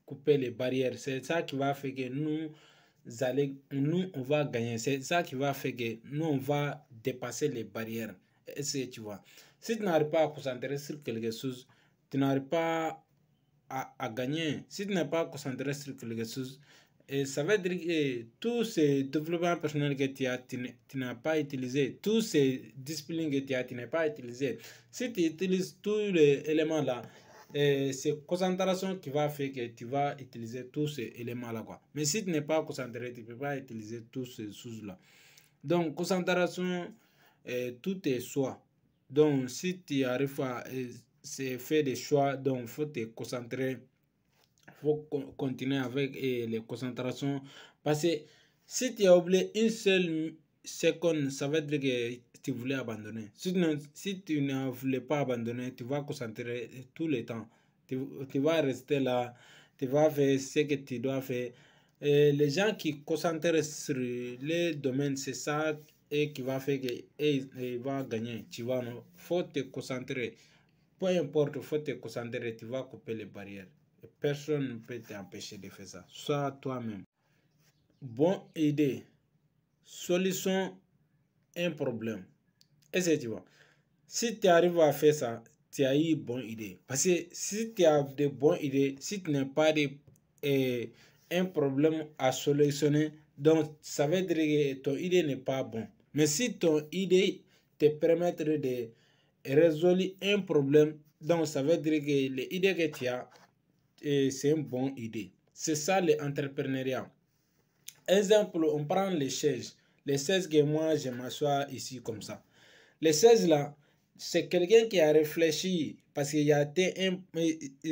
couper les barrières. C'est ça qui va faire que nous, on va gagner. C'est ça qui va faire que nous, on va dépasser les barrières. Est-ce que tu vois? Si tu n'arrives pas à concentrer sur quelque chose, tu n'arrives pas à gagner. Si tu n'es pas concentré sur quelque chose, et ça veut dire que tous ces développements personnels que tu n'as pas utilisé, tous ces disciplines que tu n'as pas utilisé, si tu utilises tous les éléments là, c'est concentration qui va faire que tu vas utiliser tous ces éléments là, quoi. Mais si tu n'es pas concentré, tu ne peux pas utiliser tous ces choses là. Donc, concentration, tout est soi. Donc, si tu arrives à faire des choix, donc il faut te concentrer. Il faut continuer avec les concentrations. Parce que si tu as oublié une seule seconde, ça veut dire que tu voulais abandonner. Si tu ne voulais pas abandonner, tu vas concentrer tout le temps. Tu vas rester là, tu vas faire ce que tu dois faire. Et les gens qui concentrent sur les domaines, c'est ça et qui va faire qu'ils vont gagner. Tu vois, non? Faut te concentrer. Peu importe, il faut te concentrer, tu vas couper les barrières. Et personne ne peut t'empêcher de faire ça. Sois toi-même. Bonne idée. Solution, un problème. Est-ce que tu vois? Si tu arrives à faire ça, tu as eu une bonne idée. Parce que si tu as de bonnes idées, si tu n'as pas un problème à solutionner, donc ça veut dire que ton idée n'est pas bonne. Mais si ton idée te permet de résoudre un problème, donc ça veut dire que l'idée que tu as, c'est une bonne idée. C'est ça l'entrepreneuriat. Exemple, on prend les chaises. Les chaises que moi, je m'assois ici comme ça. Les 16 là, c'est quelqu'un qui a réfléchi parce qu'il y a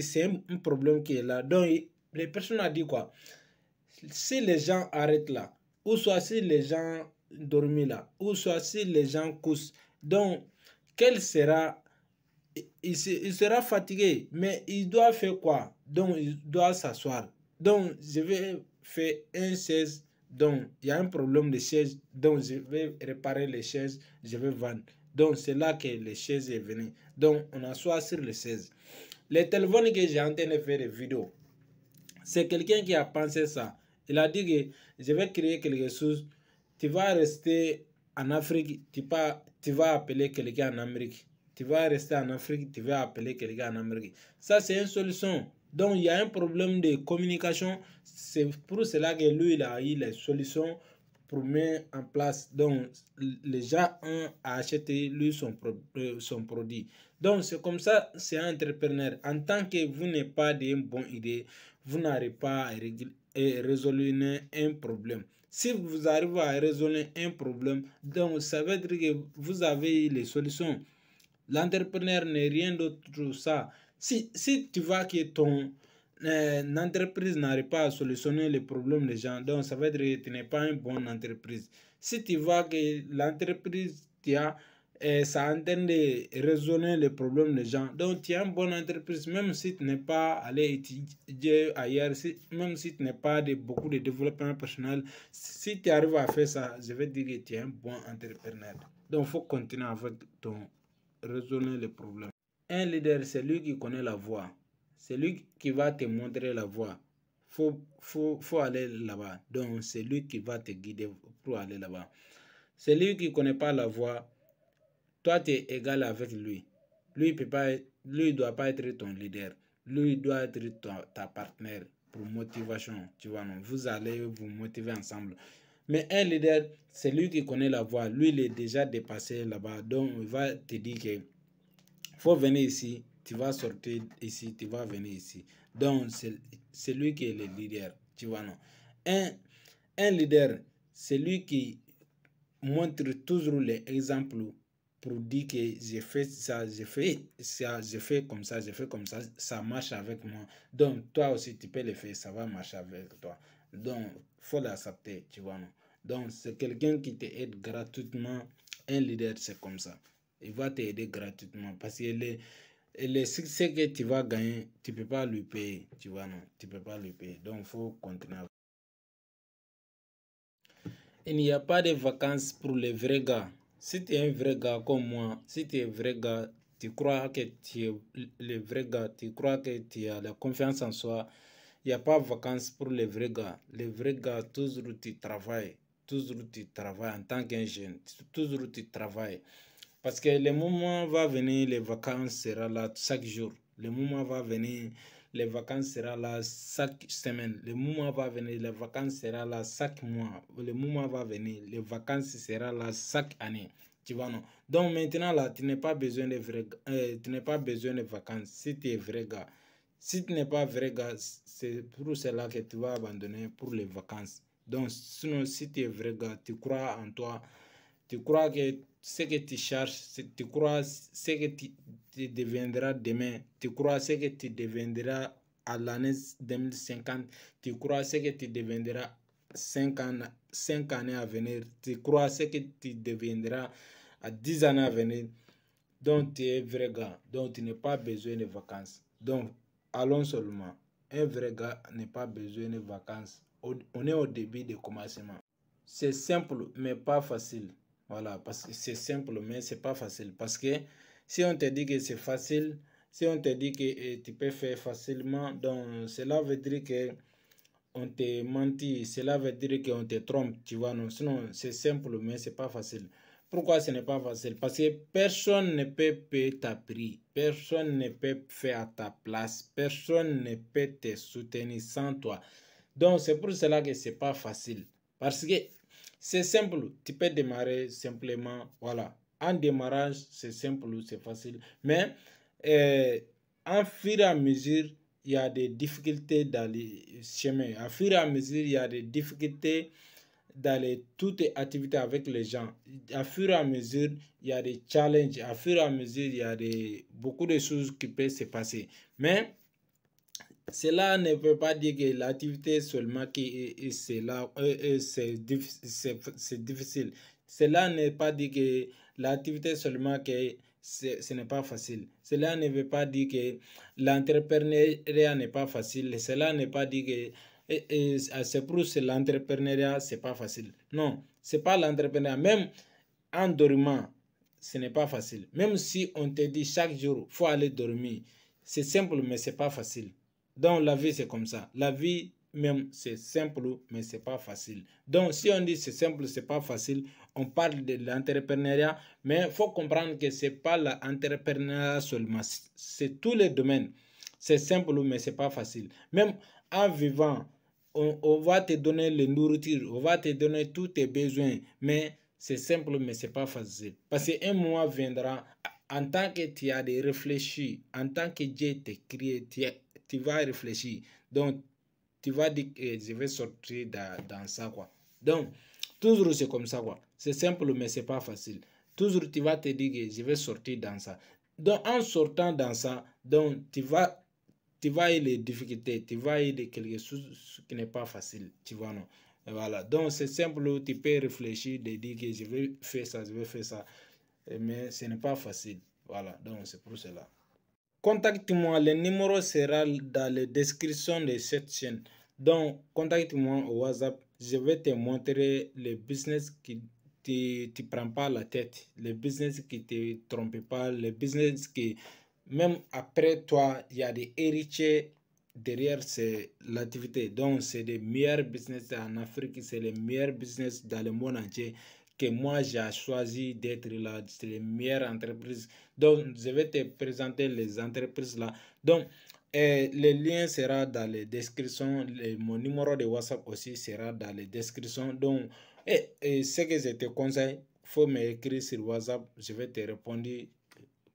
c'est un problème qui est là. Donc, les personnes ont dit quoi? Si les gens arrêtent là, ou soit si les gens dorment là, ou soit si les gens couchent, donc, quel sera... Il sera fatigué, mais il doit faire quoi? Donc, il doit s'asseoir. Donc, je vais faire un chaise. Donc, il y a un problème de chaise. Donc, je vais réparer les chaises. Je vais vendre. Donc, c'est là que les chaises est venu. Donc, on assoit sur les chaises. Les téléphones que j'ai en train de faire des vidéos, c'est quelqu'un qui a pensé ça. Il a dit que je vais créer quelque chose. Tu vas rester en Afrique. Tu vas appeler quelqu'un en Amérique. Tu vas rester en Afrique, tu vas appeler quelqu'un en Amérique. Ça, c'est une solution. Donc, il y a un problème de communication. C'est pour cela que lui, il a eu les solutions pour mettre en place. Donc, les gens ont acheté lui son produit. Donc, c'est comme ça, c'est un entrepreneur. En tant que vous n'avez pas d'une bonne idée, vous n'arrivez pas à résoudre un problème. Si vous arrivez à résoudre un problème, donc ça veut dire que vous avez les solutions. L'entrepreneur n'est rien d'autre que ça. Si tu vois que ton entreprise n'arrive pas à solutionner les problèmes des gens, donc ça veut dire que tu n'es pas une bonne entreprise. Si tu vois que l'entreprise ça entend de résoudre les problèmes des gens, donc tu es une bonne entreprise, même si tu n'es pas allé étudier ailleurs, même si tu n'es pas beaucoup de développement personnel, si tu arrives à faire ça, je vais dire que tu es un bon entrepreneur. Donc il faut continuer avec ton résoudre les problèmes. Un leader, c'est lui qui connaît la voie. C'est lui qui va te montrer la voie. Faut aller là-bas. Donc, c'est lui qui va te guider pour aller là-bas. C'est lui qui ne connaît pas la voie. Toi, tu es égal avec lui. Lui, il ne doit pas être ton leader. Lui, il doit être ta partenaire. pour motivation, tu vois, non? Vous allez vous motiver ensemble. Mais un leader, c'est lui qui connaît la voie. Lui, il est déjà dépassé là-bas. Donc, il va te dire que faut venir ici, tu vas sortir ici, tu vas venir ici. Donc, c'est lui qui est le leader, tu vois, non? Un leader, c'est lui qui montre toujours les exemples pour dire que j'ai fait ça, j'ai fait ça, j'ai fait comme ça, j'ai fait comme ça marche avec moi. Donc, toi aussi, tu peux le faire, ça va marcher avec toi. Donc, faut l'accepter, tu vois, non? Donc, c'est quelqu'un qui t'aide gratuitement. Un leader, c'est comme ça. Il va t'aider gratuitement parce que les succès que tu vas gagner, tu ne peux pas lui payer, tu vois, non? Tu ne peux pas lui payer. Donc, il faut continuer. Il n'y a pas de vacances pour les vrais gars. Si tu es un vrai gars comme moi, si tu es un vrai gars, tu crois que tu es le vrai gars, tu crois que tu as la confiance en soi, il n'y a pas de vacances pour les vrais gars. Les vrais gars, toujours tu travailles. Toujours tu travailles en tant qu'un jeune. Toujours tu travailles. Parce que le moment va venir, les vacances seront là chaque jour. Le moment va venir, les vacances seront là chaque semaine. Le moment va venir, les vacances seront là chaque mois. Le moment va venir, les vacances seront là chaque année. Tu vois, non? Donc maintenant, là, tu n'as pas besoin de tu n'as pas besoin de vacances si tu es vrai gars. Si tu n'es pas vrai gars, c'est pour cela que tu vas abandonner pour les vacances. Donc, sinon, si tu es vrai gars, tu crois en toi, tu crois que ce que tu cherches, tu crois ce que tu deviendras demain, tu crois ce que tu deviendras à l'année 2050, tu crois ce que tu deviendras 5 années à venir, tu crois ce que tu deviendras à 10 années à venir. Donc tu es vrai gars, donc tu n'as pas besoin de vacances. Donc allons seulement. Un vrai gars n'a pas besoin de vacances. On est au début du commencement. C'est simple, mais pas facile. Voilà, parce que c'est simple, mais c'est pas facile. Parce que si on te dit que c'est facile, si on te dit que tu peux faire facilement, donc cela veut dire que on te menti, cela veut dire qu'on te trompe, tu vois, non? Sinon, c'est simple, mais c'est pas facile. Pourquoi ce n'est pas facile? Parce que personne ne peut payer ta prix, personne ne peut faire à ta place, personne ne peut te soutenir sans toi. Donc, c'est pour cela que c'est pas facile. Parce que c'est simple, tu peux démarrer simplement, voilà. En démarrage, c'est simple, c'est facile. Mais en fur et à mesure, il y a des difficultés dans les chemins. À fur et à mesure, il y a des difficultés dans toutes les activités avec les gens. À fur et à mesure, il y a des challenges. À fur et à mesure, il y a beaucoup de choses qui peuvent se passer. Mais cela ne veut pas dire que l'activité seulement qui c'est là, c'est difficile. Cela ne veut pas dire que l'activité seulement que ce n'est pas facile. Cela ne veut pas dire que l'entrepreneuriat n'est pas facile. Cela ne veut pas dire que c'est pour l'entrepreneuriat, c'est pas facile. Non, c'est pas l'entrepreneuriat. Même en dormant, ce n'est pas facile. Même si on te dit chaque jour, faut aller dormir, c'est simple, mais c'est pas facile. Donc la vie, c'est comme ça. La vie, même, c'est simple, mais c'est pas facile. Donc si on dit c'est simple, c'est pas facile, on parle de l'entrepreneuriat, mais il faut comprendre que c'est pas l'entrepreneuriat seulement, c'est tous les domaines. C'est simple, mais c'est pas facile. Même en vivant, on va te donner les nourritures, on va te donner tous tes besoins, mais c'est simple, mais c'est pas facile. Parce qu'un mois viendra, en tant que tu as des réfléchis, en tant que Dieu t'a créé, tu vas réfléchir. Donc, tu vas dire que je vais sortir dans ça, quoi. Donc, toujours c'est comme ça, quoi. C'est simple, mais c'est pas facile. Toujours, tu vas te dire que je vais sortir dans ça. Donc, en sortant dans ça, donc, tu vas avoir les difficultés, tu vas avoir quelque chose qui n'est pas facile, tu vois, non? Et voilà. Donc, c'est simple, tu peux réfléchir, de dire que je vais faire ça, je vais faire ça. Mais ce n'est pas facile. Voilà. Donc, c'est pour cela. Contacte-moi, le numéro sera dans la description de cette chaîne. Donc, contacte-moi au WhatsApp. Je vais te montrer le business qui ne te prend pas la tête, le business qui ne te trompe pas, le business qui, même après toi, il y a des héritiers derrière l'activité. Donc, c'est des meilleurs business en Afrique, c'est les meilleurs business dans le monde entier que moi j'ai choisi d'être là, c'est les meilleures entreprises. Donc, je vais te présenter les entreprises là. Donc, le lien sera dans les descriptions. Mon numéro de WhatsApp aussi sera dans les descriptions. Donc, ce que je te conseille, il faut m'écrire sur WhatsApp. Je vais te répondre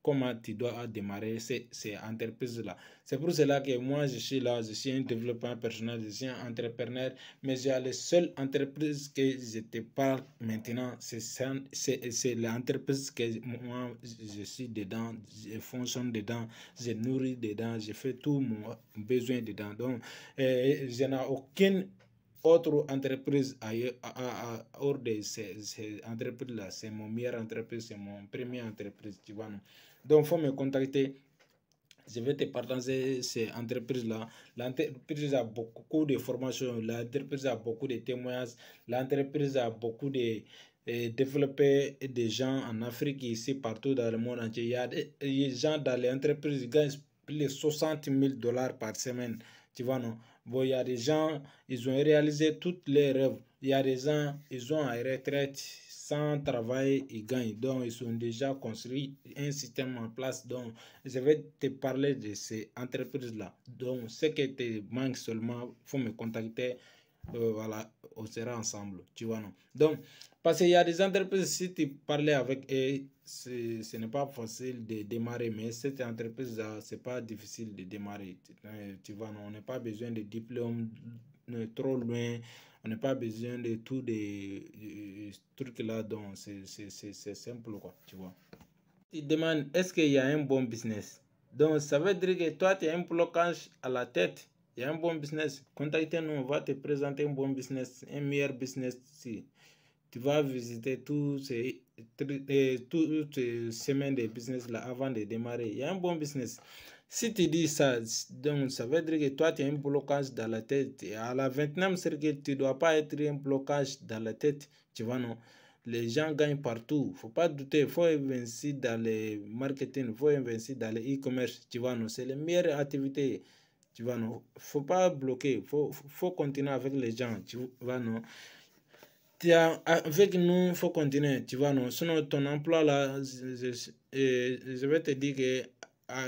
comment tu dois démarrer ces entreprises-là. C'est pour cela que moi, je suis là, je suis un développeur personnel, je suis un entrepreneur, mais j'ai les seules entreprises que je te parle maintenant, c'est l'entreprise que moi, je suis dedans, je fonctionne dedans, je nourris dedans, je fais tout mon besoin dedans. Donc, je n'ai aucune autre entreprise hors de ces entreprises-là. C'est mon meilleure entreprise, c'est mon premier entreprise, tu vois. Non? Donc, il faut me contacter. Je vais te partager ces entreprises-là. L'entreprise a beaucoup de formations. L'entreprise a beaucoup de témoignages. L'entreprise a beaucoup de développeurs et des gens en Afrique, ici, partout dans le monde entier. Il y a des gens dans les entreprises qui gagnent plus de 60 000 $ par semaine. Tu vois, non? Bon, il y a des gens, ils ont réalisé tous les rêves. Il y a des gens, ils ont à retraite sans travail, ils gagnent. Donc, ils ont déjà construit un système en place. Donc, je vais te parler de ces entreprises-là. Donc, ce qui te manque seulement, il faut me contacter. Voilà, on sera ensemble. Tu vois, non? Donc, parce qu'il y a des entreprises, si tu parlais avec eux, ce n'est pas facile de démarrer, mais cette entreprise-là, ce n'est pas difficile de démarrer. Tu vois, non? On n'a pas besoin de diplôme trop loin. On n'a pas besoin de tous des trucs là, donc c'est simple, quoi, tu vois. Tu demandes, est-ce qu'il y a un bon business? Donc, ça veut dire que toi, tu as un blocage à la tête. Il y a un bon business. Contactez-nous, on va te présenter un bon business, un meilleur business. Si tu vas visiter toutes ces semaines de business là avant de démarrer, il y a un bon business. Si tu dis ça, donc ça veut dire que toi, tu as un blocage dans la tête. Et à la 29e cercle, tu ne dois pas être un blocage dans la tête. Tu vois, non? Les gens gagnent partout. Il ne faut pas douter. Il faut investir dans le marketing. Il faut investir dans le e-commerce. Tu vois, non? C'est les meilleures activités. Tu vois, non? Il ne faut pas bloquer. Faut continuer avec les gens. Tu vois, non? Avec nous, il faut continuer. Tu vois, non? Sinon, ton emploi là, je vais te dire que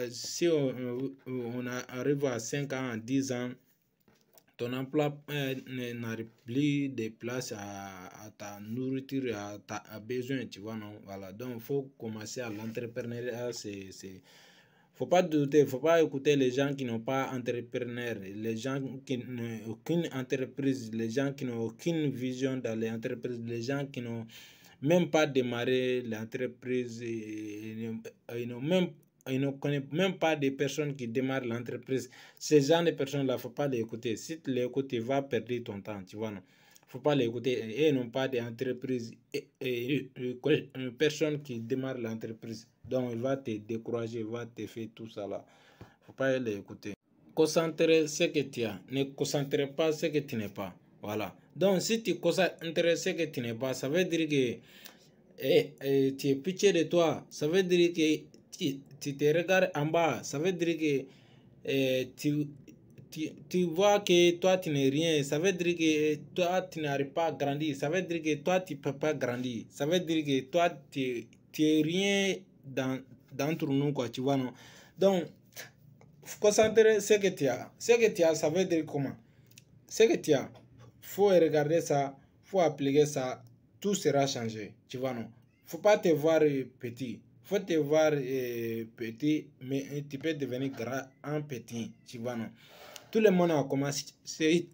si on arrive à 5 ans, 10 ans, ton emploi n'arrive plus de place à ta nourriture, à besoin, tu vois, non? Voilà, donc il faut commencer à l'entrepreneuriat, faut pas douter, faut pas écouter les gens qui n'ont pas entrepreneur, les gens qui n'ont aucune entreprise, les gens qui n'ont aucune vision dans les entreprises, les gens qui n'ont même pas démarré l'entreprise, ils n'ont même ils ne connaissent même pas des personnes qui démarrent l'entreprise. Ces gens de personnes-là, il ne faut pas les écouter. Si tu les écoutes, tu vas perdre ton temps, tu vois, non? Il ne faut pas les écouter. Ils n'ont pas d'entreprise. Une personne qui démarre l'entreprise, donc il va te décourager, il va te faire tout ça là. Il ne faut pas les écouter. Concentrer ce que tu as. Ne concentre pas ce que tu n'es pas. Voilà. Donc, si tu concentres ce que tu n'es pas, ça veut dire que tu es pitié de toi. Ça veut dire que tu te regardes en bas. Ça veut dire que tu vois que toi, tu n'es rien. Ça veut dire que toi, tu n'arrives pas à grandir. Ça veut dire que toi, tu ne peux pas grandir. Ça veut dire que toi, tu es rien d'entre nous, quoi. Tu vois, non? Donc, concentrer ce que tu as. Ce que tu as, ça veut dire comment? Ce que tu as, faut regarder ça, faut appliquer ça, tout sera changé. Tu vois, non? Faut pas te voir petit. Faut te voir petit, mais tu peux devenir grand en petit. Tu vois, non? Tout le monde a commencé, c'est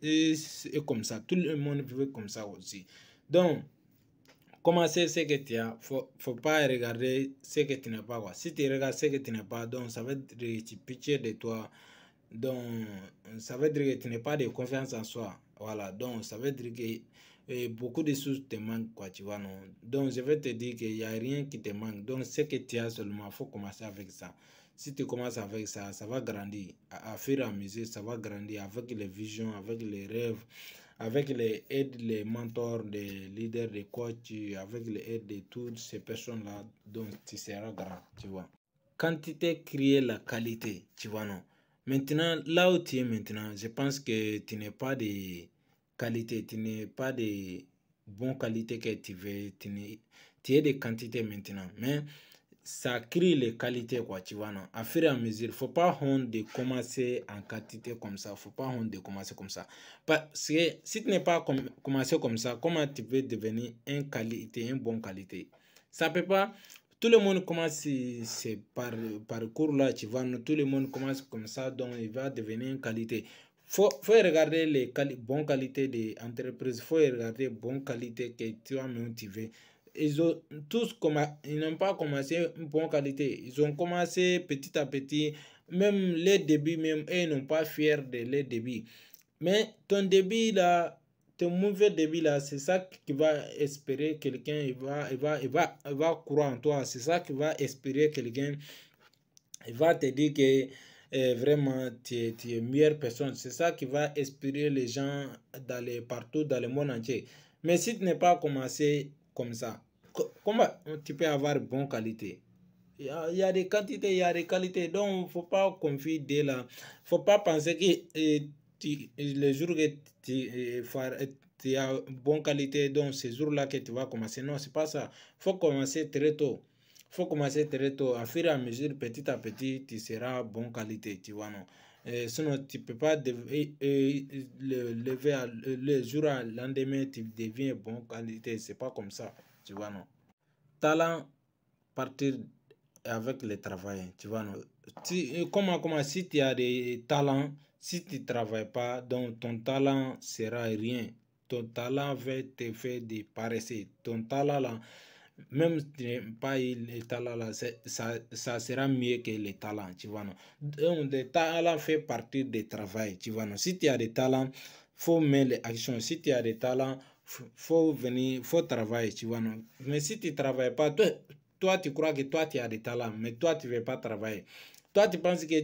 comme ça. Tout le monde vit comme ça aussi. Donc, commencer ce que tu as, faut pas regarder ce que tu n'as pas, quoi. Si tu regardes ce que tu n'as pas, donc ça veut dire que tu pitié de toi. Donc, ça veut dire que tu n'as pas de confiance en soi. Voilà. Donc, ça veut dire que beaucoup de choses te manquent, quoi, tu vois, non? Donc, je vais te dire qu'il n'y a rien qui te manque. Donc, ce que tu as seulement, il faut commencer avec ça. Si tu commences avec ça, ça va grandir. À fur et à mesure, ça va grandir avec les visions, avec les rêves, avec les aides, les mentors, les leaders, les coachs, avec les aides de toutes ces personnes-là. Donc, tu seras grand, tu vois. Quantité crée la qualité, tu vois, non? Maintenant, là où tu es maintenant, je pense que tu n'es pas de qualité, tu n'es pas de bonne qualité que tu veux, tu es de quantité maintenant. Mais ça crée les qualités, quoi, tu vois, non? À fur et à mesure, faut pas honte de commencer en quantité comme ça, faut pas honte de commencer comme ça. Parce que si tu n'es pas commencé comme ça, comment tu peux devenir une qualité, une bonne qualité? Ça peut pas. Tout le monde commence c'est par parcours là, tu vois, non? Tout le monde commence comme ça, donc il va devenir une qualité. Faut regarder les bonnes qualités des entreprises, faut regarder les bonnes qualités que toi-même tu veux. Ils ont tous ils n'ont pas commencé une bonne qualité. Ils ont commencé petit à petit. Même les débuts, même, ils n'ont pas fiers de les débuts. Mais ton début là, ton mauvais début là, c'est ça qui va espérer quelqu'un, il va croire en toi. C'est ça qui va espérer quelqu'un. Il va te dire que vraiment tu es une meilleure personne. C'est ça qui va inspirer les gens partout dans le monde entier. Mais si tu n'es pas commencé comme ça, comment tu peux avoir une bonne qualité? Il y a des quantités, il y a des qualités. Donc, il ne faut pas confier dès là. Il ne faut pas penser que le jour que tu as une bonne qualité, donc ce jour-là que tu vas commencer. Non, ce n'est pas ça. Il faut commencer très tôt. Faut commencer très tôt. À fur et à mesure, petit à petit, tu seras bonne qualité, tu vois, non? Sinon, tu ne peux pas le jour à lendemain, tu deviens bonne qualité. C'est pas comme ça, tu vois, non? Talent, partir avec le travail, tu vois, non? Comment si tu as des talents, si tu ne travailles pas, donc ton talent sera rien. Ton talent va te faire des paresser. Ton talent là, même si tu n'as pas eu les talents là, ça sera mieux que les talents, tu vois, non? Donc, le talent fait partie du travail, tu vois, non? Si tu as des talents, faut mettre les actions. Si tu as des talents, faut venir, faut travailler, tu vois, non? Mais si tu ne travailles pas, toi, tu crois que toi, tu as des talents, mais toi, tu ne veux pas travailler. Toi, tu penses que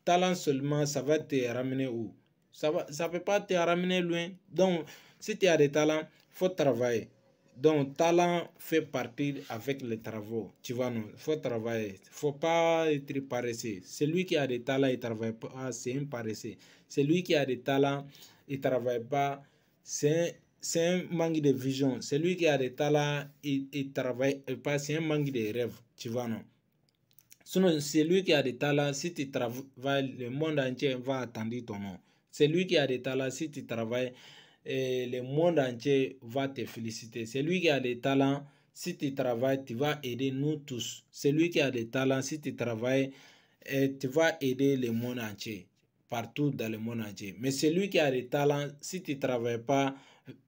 talent seulement, ça va te ramener où? Ça ne peut pas te ramener loin. Donc, si tu as des talents, faut travailler. Donc, talent fait partie avec les travaux. Tu vois, non? Il faut travailler. Il ne faut pas être paresseux. Celui qui a des talents, il ne travaille pas, c'est un paresseux. Celui qui a des talents, il ne travaille pas, c'est un manque de vision. Celui qui a des talents, il travaille pas, c'est un manque de rêve. Tu vois, non? Sinon, celui qui a des talents, si tu travailles, le monde entier va attendre ton nom. Celui qui a des talents, si tu travailles, le monde entier va te féliciter. Celui qui a des talents, si tu travailles, tu vas aider nous tous. Celui qui a des talents, si tu travailles, tu vas aider le monde entier, partout dans le monde entier. Mais celui qui a des talents, si tu ne travailles pas,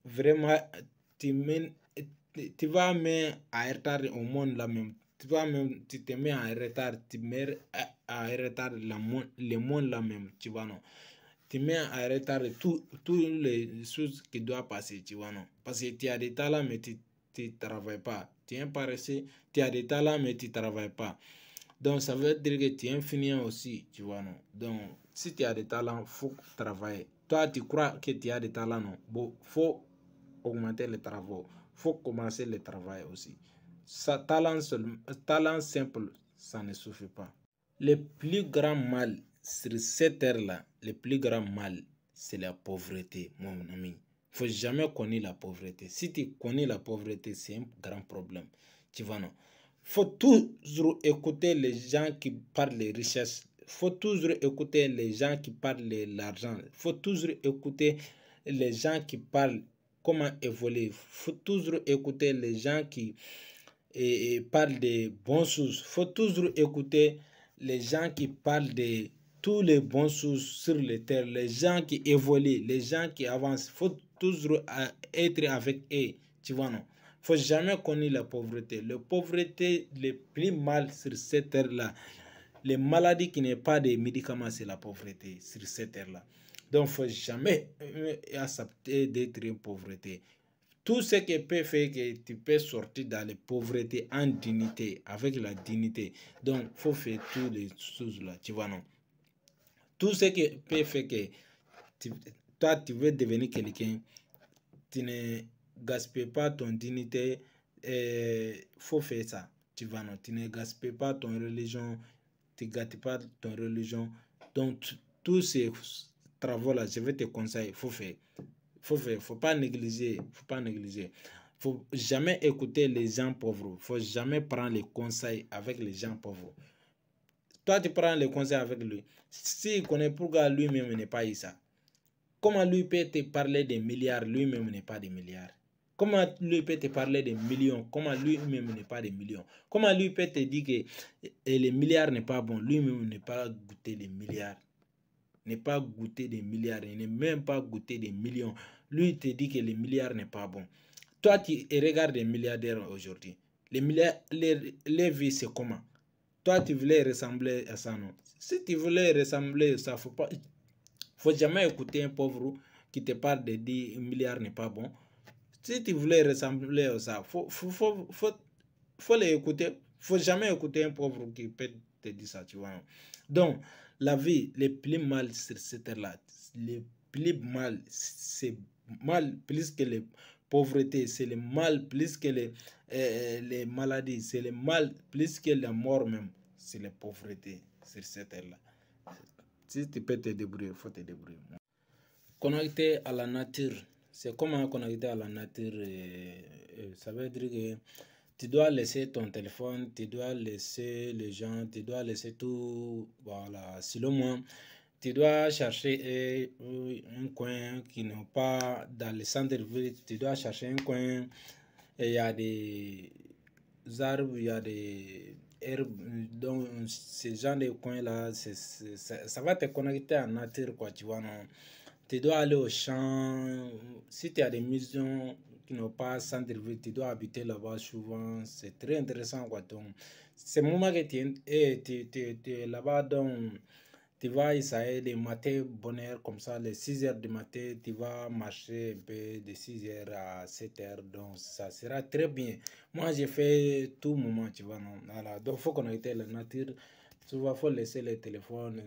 vraiment, tu, tu vas mettre à retard au monde là même. Tu te mets en retard, tu mets en retard le monde là même, tu vois, non? Tu mets en retard toutes les choses qui doivent passer, tu vois, non? Parce que tu as des talents, mais tu ne travailles pas. Tu es un paresseux, tu as des talents, mais tu ne travailles pas. Donc, ça veut dire que tu es un fainéant aussi, tu vois, non? Donc, si tu as des talents, il faut travailler. Toi, tu crois que tu as des talents, non? Bon, faut augmenter les travaux. Faut commencer le travail aussi. Talent simple, ça ne suffit pas. Le plus grand mal sur cette terre-là, le plus grand mal, c'est la pauvreté, mon ami. Il ne faut jamais connaître la pauvreté. Si tu connais la pauvreté, c'est un grand problème. Tu vois, non? Il faut toujours écouter les gens qui parlent de richesse. Il faut toujours écouter les gens qui parlent de l'argent. Il faut toujours écouter les gens qui parlent comment évoluer. Il faut toujours écouter les gens qui parlent de bonnes choses. Il faut toujours écouter les gens qui parlent de tous les bonnes choses sur les terres, les gens qui évoluent, les gens qui avancent. Il faut toujours être avec eux. Tu vois, non? Il ne faut jamais connaître la pauvreté. La pauvreté, le plus mal sur cette terre-là, les maladies qui n'ont pas de médicaments, c'est la pauvreté sur cette terre-là. Donc, il ne faut jamais accepter d'être une pauvreté. Tout ce qui peut faire que tu peux sortir dans la pauvreté en dignité, avec la dignité. Donc, il faut faire toutes les choses là, tu vois, non? Tout ce qui peut faire que toi, tu veux devenir quelqu'un, tu ne gaspilles pas ton dignité, il faut faire ça, tu vois, non? Tu ne gaspilles pas ton religion, tu ne gâtes pas ton religion. Donc, tous ces travaux là, je vais te conseiller, il faut faire. Faut pas négliger, faut pas négliger. Faut jamais écouter les gens pauvres. Faut jamais prendre les conseils avec les gens pauvres. Toi, tu prends les conseils avec lui. S'il connaît pourquoi lui-même n'est pas ça. Comment lui peut te parler des milliards, lui-même n'est pas des milliards? Comment lui peut te parler des millions? Comment lui-même n'est pas des millions? Comment lui peut te dire que les milliards n'est pas bon? Lui-même n'est pas goûté des milliards. N'est pas goûté des milliards. Il n'est même pas goûté des millions. Lui, il te dit que les milliards n'est pas bon. Toi, tu regardes les milliardaires aujourd'hui. Les milliards, les vies, c'est comment? Toi, tu voulais ressembler à ça, non? Si tu voulais ressembler à ça, faut jamais écouter un pauvre qui te parle de 10 milliards n'est pas bon. Si tu voulais ressembler à ça, faut l'écouter. Faut jamais écouter un pauvre qui peut te dire ça, tu vois. Donc, la vie, les plus mal sur cette terre-là, les plus mal, c'est mal plus que les pauvretés, c'est le mal plus que les maladies, c'est le mal plus que la mort même, c'est la pauvreté sur cette terre-là. Si tu peux te débrouiller, il faut te débrouiller. Connecté à la nature, c'est comment connecter à la nature. Ça veut dire que tu dois laisser ton téléphone, tu dois laisser les gens, tu dois laisser tout. Voilà, selon moi, tu dois chercher un coin qui n'est pas dans le centre-ville. Tu dois chercher un coin. Et il y a des arbres, il y a des herbes. Donc, ces genre de coins-là, ça va te connecter à la nature, quoi, tu vois, non? Tu dois aller au champ. Si tu as des maisons qui n'ont pas centre-ville, tu dois habiter là-bas souvent. C'est très intéressant, quoi. Donc, c'est le moment que tu es là-bas, donc tu vas essayer de mater bonne heure comme ça, les 6 heures du matin, tu vas marcher un peu de 6 heures à 7 heures, donc ça sera très bien. Moi, j'ai fait tout moment, tu vois, non? Voilà, donc il faut connecter la nature. Tu vois, il faut laisser les téléphones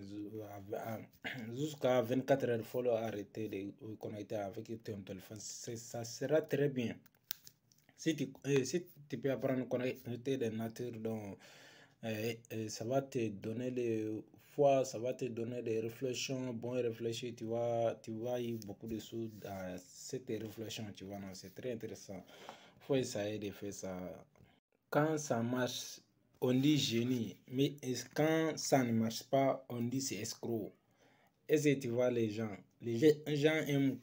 jusqu'à 24 heures, il faut arrêter de connecter avec ton téléphone. Ça sera très bien. Si tu peux apprendre à connecter la nature, donc ça va te donner les fois, ça va te donner des réflexions, bon réfléchir, tu vois y beaucoup de choses dans cette réflexion, tu vois, non, c'est très intéressant. Faut essayer de faire ça. Quand ça marche, on dit génie, mais quand ça ne marche pas, on dit c'est escroc. Est-ce que tu vois les gens aiment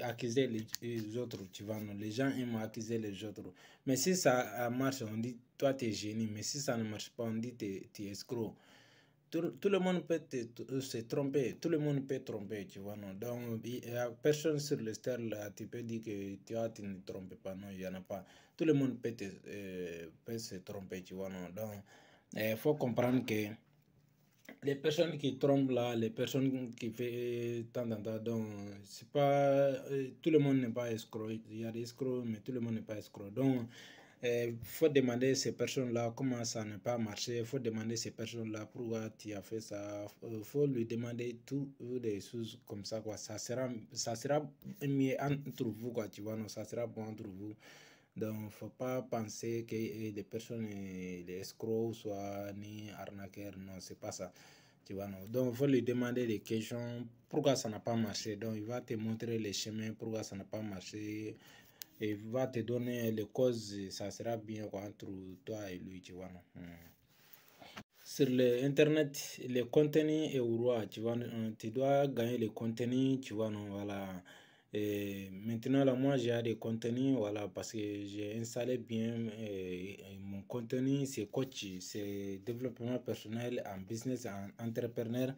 accuser les autres, tu vois, non? Les gens aiment accuser les autres. Mais si ça marche, on dit toi tu es génie. Mais si ça ne marche pas, on dit tu es escroc. Tout le monde peut se tromper. Tout le monde peut tromper, tu vois, non? Donc, il n'y a personne sur le stère là, tu peux dire que tu ne trompes pas. Non, il n'y en a pas. Tout le monde peut se tromper, tu vois, non? Donc, il faut comprendre que les personnes qui trompent là, les personnes qui font tant en temps, donc c'est pas tout le monde n'est pas escroc. Il y a des escrocs, mais tout le monde n'est pas escroc. Donc, faut demander ces personnes-là comment ça n'a pas marché. Faut demander ces personnes-là pourquoi tu as fait ça. Faut lui demander tout des choses comme ça, quoi. Ça sera mieux entre vous, quoi. Tu vois, non, ça sera bon entre vous. Donc, faut pas penser que les personnes, les escrocs, soient ni arnaqueurs. Non, c'est pas ça. Tu vois, non. Donc, il faut lui demander des questions. Pourquoi ça n'a pas marché? Donc, il va te montrer les chemins. Pourquoi ça n'a pas marché? Et il va te donner les causes. Ça sera bien quoi, entre toi et lui, tu vois, non. Sur l'internet, le contenu est au roi, tu vois, tu dois gagner le contenu, tu vois, non, voilà. Et maintenant, là, moi, j'ai des contenus, voilà, parce que j'ai installé bien mon contenu, c'est coach, c'est développement personnel en business, en entrepreneur.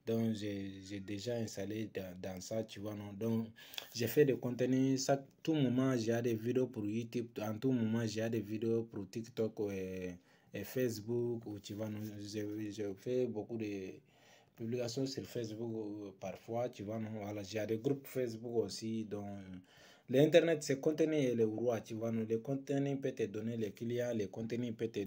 Donc, j'ai déjà installé dans ça, tu vois, non. Donc, j'ai fait des contenus, à tout moment, j'ai des vidéos pour YouTube, en tout moment, j'ai des vidéos pour TikTok et Facebook, ou tu vois, non. J'ai fait beaucoup de publications sur Facebook parfois, tu vois, non. Voilà, j'ai des groupes Facebook aussi, donc. L'Internet, c'est contenu et le roi, tu vois, non. Le contenu peut te donner les clients, le contenu peut te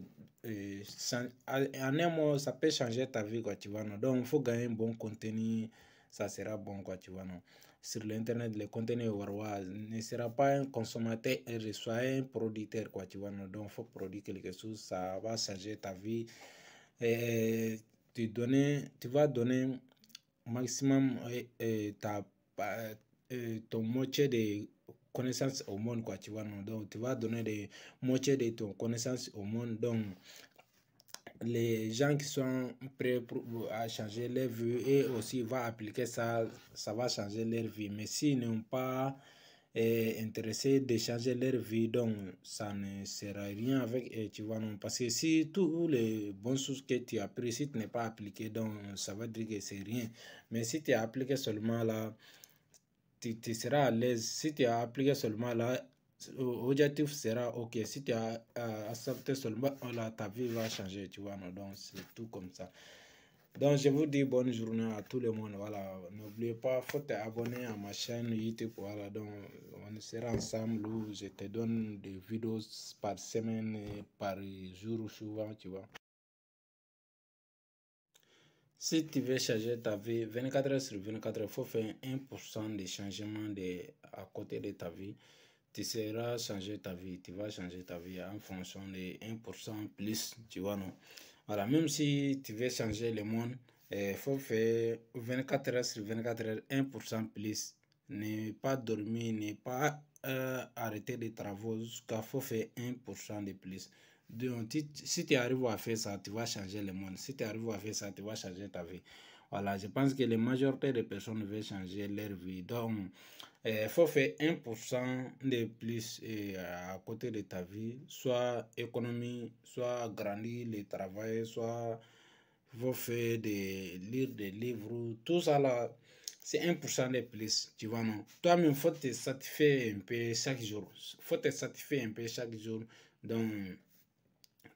en un mot, ça peut changer ta vie, quoi, tu vois, non. Donc, il faut gagner un bon contenu, ça sera bon, quoi, tu vois, non. Sur l'internet, le contenu roi ne sera pas un consommateur, soit un producteur, quoi, tu vois, non. Donc, il faut produire quelque chose, ça va changer ta vie. Et tu vas donner maximum ton moitié de connaissances au monde, quoi, tu vois, non? Donc, tu vas donner des moitié de ton connaissance au monde. Donc, les gens qui sont prêts à changer leur vie et aussi va appliquer ça, ça va changer leur vie. Mais s'ils n'ont pas intéressés de changer leur vie, donc ça ne sera rien avec eux, tu vois, non? Parce que si tous les bonnes choses que tu as appris, si tu n'es pas appliqué, donc ça va dire que c'est rien. Mais si tu as appliqué seulement là, tu seras à l'aise. Si tu as appliqué seulement là, l'objectif sera ok. Si tu as accepté seulement là, ta vie va changer, tu vois, non? Donc c'est tout comme ça. Donc je vous dis bonne journée à tout le monde. Voilà, n'oubliez pas, faut t'abonner à ma chaîne YouTube. Voilà, donc on sera ensemble où je te donne des vidéos par semaine et par jour souvent, tu vois. Si tu veux changer ta vie 24 heures sur 24 heures, il faut faire 1% de changement à côté de ta vie. Tu seras changer ta vie, tu vas changer ta vie en fonction de 1% plus, tu vois, non? Voilà, même si tu veux changer le monde, il faut faire 24 heures sur 24 heures, 1% plus. Ne pas dormir, ne pas arrêter les travaux jusqu'à faut faire 1% de plus. Donc, si tu arrives à faire ça, tu vas changer le monde. Si tu arrives à faire ça, tu vas changer ta vie. Voilà, je pense que la majorité des personnes veulent changer leur vie. Donc, il faut faire 1% de plus à côté de ta vie, soit économie, soit grandir le travail, soit il faut faire lire des livres, tout ça là, c'est 1% de plus, tu vois, non? Toi-même, il faut te satisfaire un peu chaque jour. Il faut te satisfaire un peu chaque jour. Donc,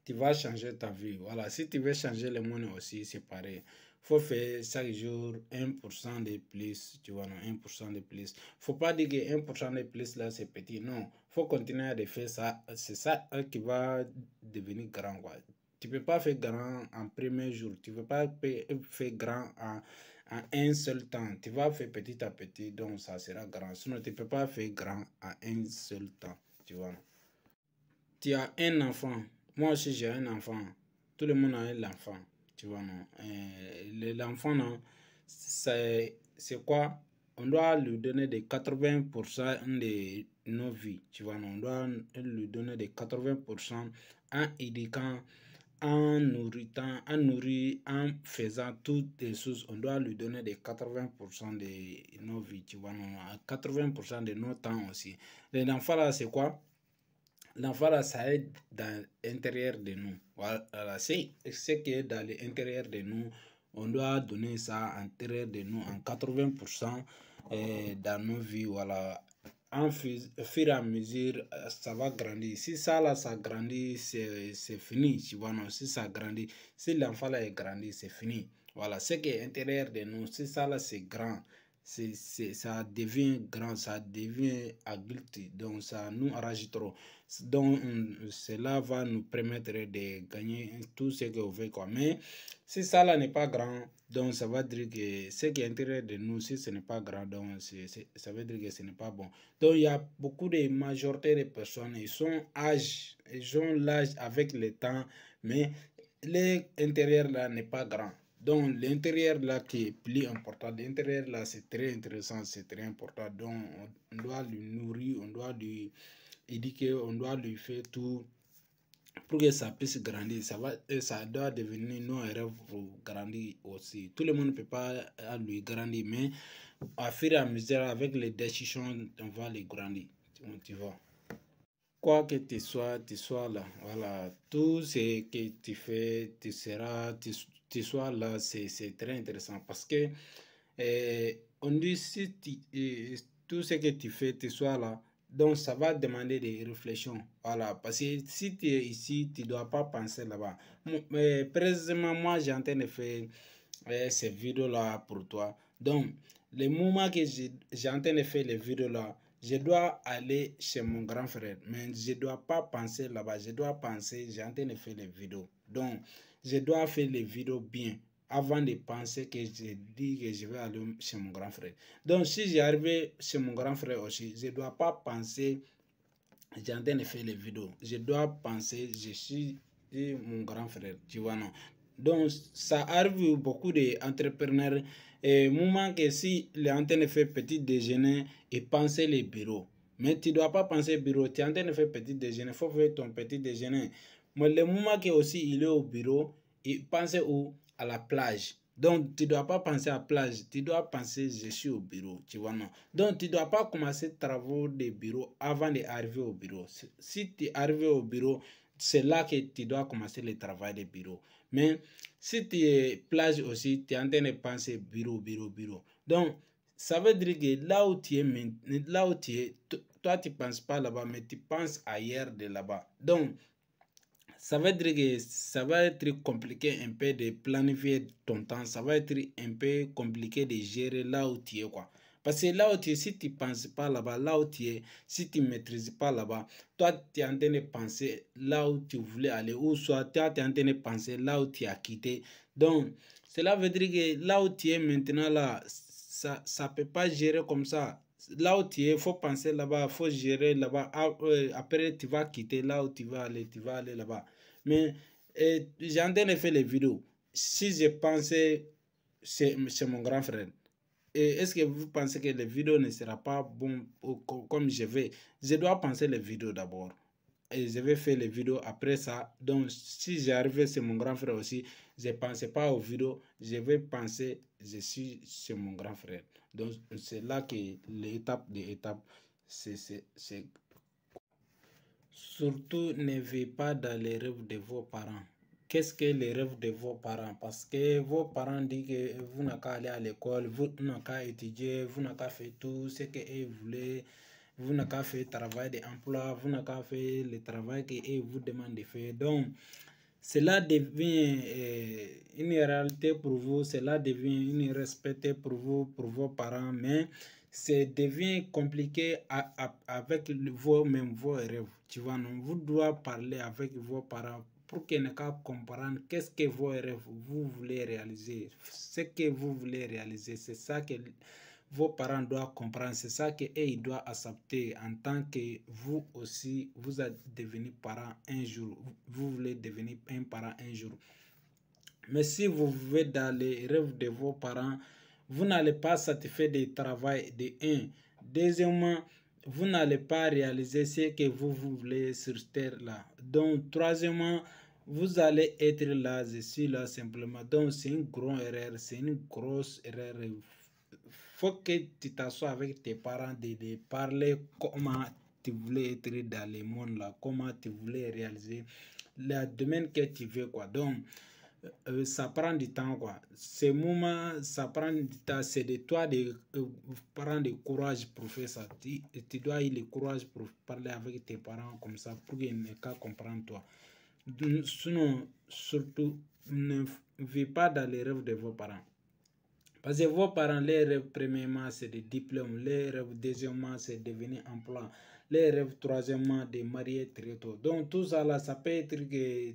tu vas changer ta vie. Voilà, si tu veux changer le monde aussi, c'est pareil. Faut faire chaque jour 1% de plus, tu vois, non, 1% de plus. Faut pas dire que 1% de plus là c'est petit, non. Faut continuer à faire ça, c'est ça qui va devenir grand, quoi. Tu peux pas faire grand en premier jour, tu peux pas faire grand en un seul temps. Tu vas faire petit à petit, donc ça sera grand. Sinon, tu peux pas faire grand en un seul temps, tu vois, non. Tu as un enfant, moi aussi j'ai un enfant, tout le monde a un enfant, tu vois, non? L'enfant, non, c'est quoi? On doit lui donner des 80% de nos vies, tu vois, non? On doit lui donner des 80% en éduquant, en nourrissant, en faisant toutes les choses. On doit lui donner des 80% de nos vies, tu vois, non? 80% de nos temps aussi. L'enfant là, c'est quoi? L'enfant, là, ça est dans l'intérieur de nous. Voilà, c'est ce qui est dans l'intérieur de nous. On doit donner ça à l'intérieur de nous en 80% dans nos vies. Voilà. En fur et à mesure, ça va grandir. Si ça, là, ça grandit, c'est fini. Tu vois, non? Si ça grandit, si l'enfant, là, est grandi, c'est fini. Voilà. Ce qui est à l'intérieur de nous, si ça, là, c'est grand. Ça devient grand, ça devient adulte, donc ça nous arrache trop. Donc, cela va nous permettre de gagner tout ce que vous voulez, quoi. Mais si ça là n'est pas grand, donc ça va dire que ce qui est à l'intérieur de nous, si ce n'est pas grand, donc ça veut dire que ce n'est pas bon. Donc, il y a beaucoup de majorité de personnes, ils ont l'âge avec le temps, mais l'intérieur là n'est pas grand. Donc, l'intérieur là qui est plus important, l'intérieur là c'est très intéressant, c'est très important. Donc, on doit lui nourrir, on doit lui éduquer, on doit lui faire tout pour que ça puisse grandir. Ça doit devenir nos rêves pour grandir aussi. Tout le monde ne peut pas lui grandir, mais à fur et à mesure, avec les décisions, on va les grandir. Tu vois. Quoi que tu sois là, voilà, tout ce que tu fais, tu sois là, c'est très intéressant parce que on dit si tout ce que tu fais, tu sois là, donc ça va demander des réflexions, voilà, parce que si tu es ici, tu ne dois pas penser là-bas. Mais précisément, moi, j'ai en train de faire ces vidéos-là pour toi. Donc, le moment que j'ai en train de faire les vidéos-là, je dois aller chez mon grand frère, mais je ne dois pas penser là-bas. Je dois penser, j'ai en train de faire les vidéos. Donc, je dois faire les vidéos bien avant de penser que je dis que je vais aller chez mon grand frère. Donc, si j'arrive chez mon grand frère aussi, je ne dois pas penser, j'ai en train de faire les vidéos. Je dois penser, je suis mon grand frère, tu vois, non? Donc, ça arrive beaucoup d'entrepreneurs. Et moment que si les antennes fait petit déjeuner et penser les bureaux. Mais tu ne dois pas penser bureau. Tu es en train de faire petit déjeuner. Il faut faire ton petit déjeuner. Mais le moment que aussi il est au bureau, il pense où? À la plage. Donc, tu ne dois pas penser à la plage. Tu dois penser, je suis au bureau. Tu vois, non? Donc, tu ne dois pas commencer travaux de bureau avant d'arriver au bureau. Si tu es arrivé au bureau, c'est là que tu dois commencer le travail de bureau. Mais si tu es plage aussi, tu es en train de penser bureau, bureau, bureau. Donc, ça veut dire que là où tu es, toi tu ne penses pas là-bas, mais tu penses ailleurs de là-bas. Donc, ça veut dire que ça va être compliqué un peu de planifier ton temps. Ça va être un peu compliqué de gérer là où tu es, quoi. Parce que là où tu es, si tu ne penses pas là-bas, là où tu es, si tu ne maîtrises pas là-bas, toi, tu es en train de penser là où tu voulais aller, ou soit toi, tu es en train de penser là où tu as quitté. Donc, cela veut dire que là où tu es maintenant, là, ça ne peut pas gérer comme ça. Là où tu es, il faut penser là-bas, il faut gérer là-bas. Après, tu vas quitter là où tu vas aller là-bas. Mais j'ai en train de faire les vidéos. Si je pensais, c'est mon grand frère. Est-ce que vous pensez que les vidéos ne seront pas bon comme je vais? Je dois penser les vidéos d'abord. Et je vais faire les vidéos après ça. Donc, si j'arrive, c'est mon grand frère aussi. Je ne pensais pas aux vidéos. Je vais penser, je suis chez mon grand frère. Donc, c'est là que l'étape des étapes, c'est surtout ne vivez pas dans les rêves de vos parents. Qu'est-ce que les rêves de vos parents? Parce que vos parents disent que vous n'avez qu'à aller à l'école, vous n'avez qu'à étudier, vous n'avez qu'à faire tout ce qu'ils voulaient, vous n'avez qu'à faire le travail d'emploi, vous n'avez qu'à faire le travail qu'ils vous demandent de faire. Donc, cela devient une réalité pour vous, cela devient une respect pour vous, pour vos parents, mais ça devient compliqué avec vos-même, vos rêves. Tu vois, non? Vous devez parler avec vos parents pour qu'ils ne comprennent qu'est-ce que vos rêves vous voulez réaliser. Ce que vous voulez réaliser, c'est ça que vos parents doivent comprendre, c'est ça qu'ils doivent accepter en tant que vous aussi, vous êtes devenu parent un jour, vous voulez devenir un parent un jour. Mais si vous vivez dans les rêves de vos parents, vous n'allez pas satisfaire du travail de un. Deuxièmement, vous n'allez pas réaliser ce que vous voulez sur terre là. Donc, troisièmement, vous allez être là, je suis là simplement. Donc, c'est une grosse erreur, c'est une grosse erreur. Faut que tu t'assoies avec tes parents de parler comment tu voulais être dans le monde là, comment tu voulais réaliser le domaine que tu veux, quoi. Donc, ça prend du temps, quoi. Ces moments, ça prend du temps. C'est de toi de prendre du courage pour faire ça. Tu dois avoir le courage pour parler avec tes parents comme ça, pour qu'ils ne comprennent toi. Sinon, surtout, ne vis pas dans les rêves de vos parents. Parce que vos parents, les rêves, premièrement, c'est des diplômes. Les rêves, deuxièmement, c'est devenir emploi. Les rêves, troisièmement, de marier très tôt. Donc, tout ça, là, ça peut être que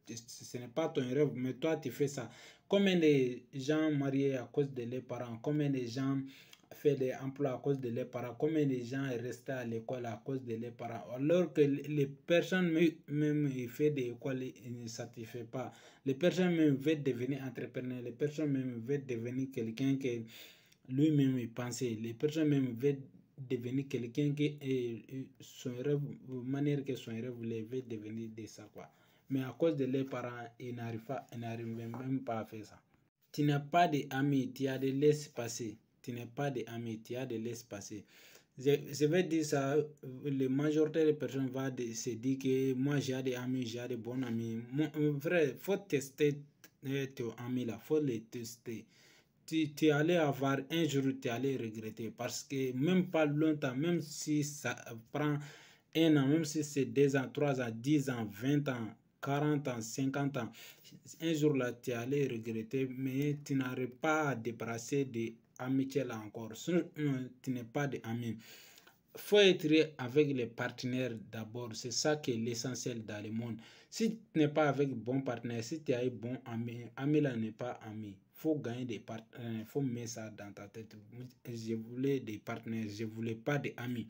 ce n'est pas ton rêve, mais toi, tu fais ça. Combien de gens mariés à cause de leurs parents? Combien de gens fait des emplois à cause de leurs parents? Combien de gens sont restés à l'école à cause de leurs parents? Alors que les personnes même qui font des écoles ne satisfait pas. Les personnes même veulent devenir entrepreneurs. Les personnes même veulent devenir quelqu'un que lui-même il pensait. Les personnes même veulent devenir quelqu'un qui son rêve, manière que son rêve veut devenir de ça, quoi. Mais à cause de leurs parents, ils n'arrivent même pas à faire ça. Tu n'as pas d'amis, tu as de laisser passer. Tu n'as pas d'amis, tu as de laisser passer. Je vais dire ça, la majorité des personnes vont se dire que moi j'ai des amis, j'ai des bons amis. Vrai, il faut tester tes amis là, il faut les tester. Tu allais avoir un jour, tu allais regretter parce que même pas longtemps, même si ça prend un an, même si c'est 2 ans, 3 ans, 10 ans, 20 ans, 40 ans, 50 ans, un jour là, tu allais regretter, mais tu n'arrives pas à débrasser de amitié là encore. Sinon, tu n'es pas d'amis. Il faut être avec les partenaires d'abord. C'est ça qui est l'essentiel dans le monde. Si tu n'es pas avec bon partenaire, si tu as un bon ami, ami là n'est pas ami. Il faut gagner des partenaires. Il faut mettre ça dans ta tête. Je voulais des partenaires. Je ne voulais pas des amis.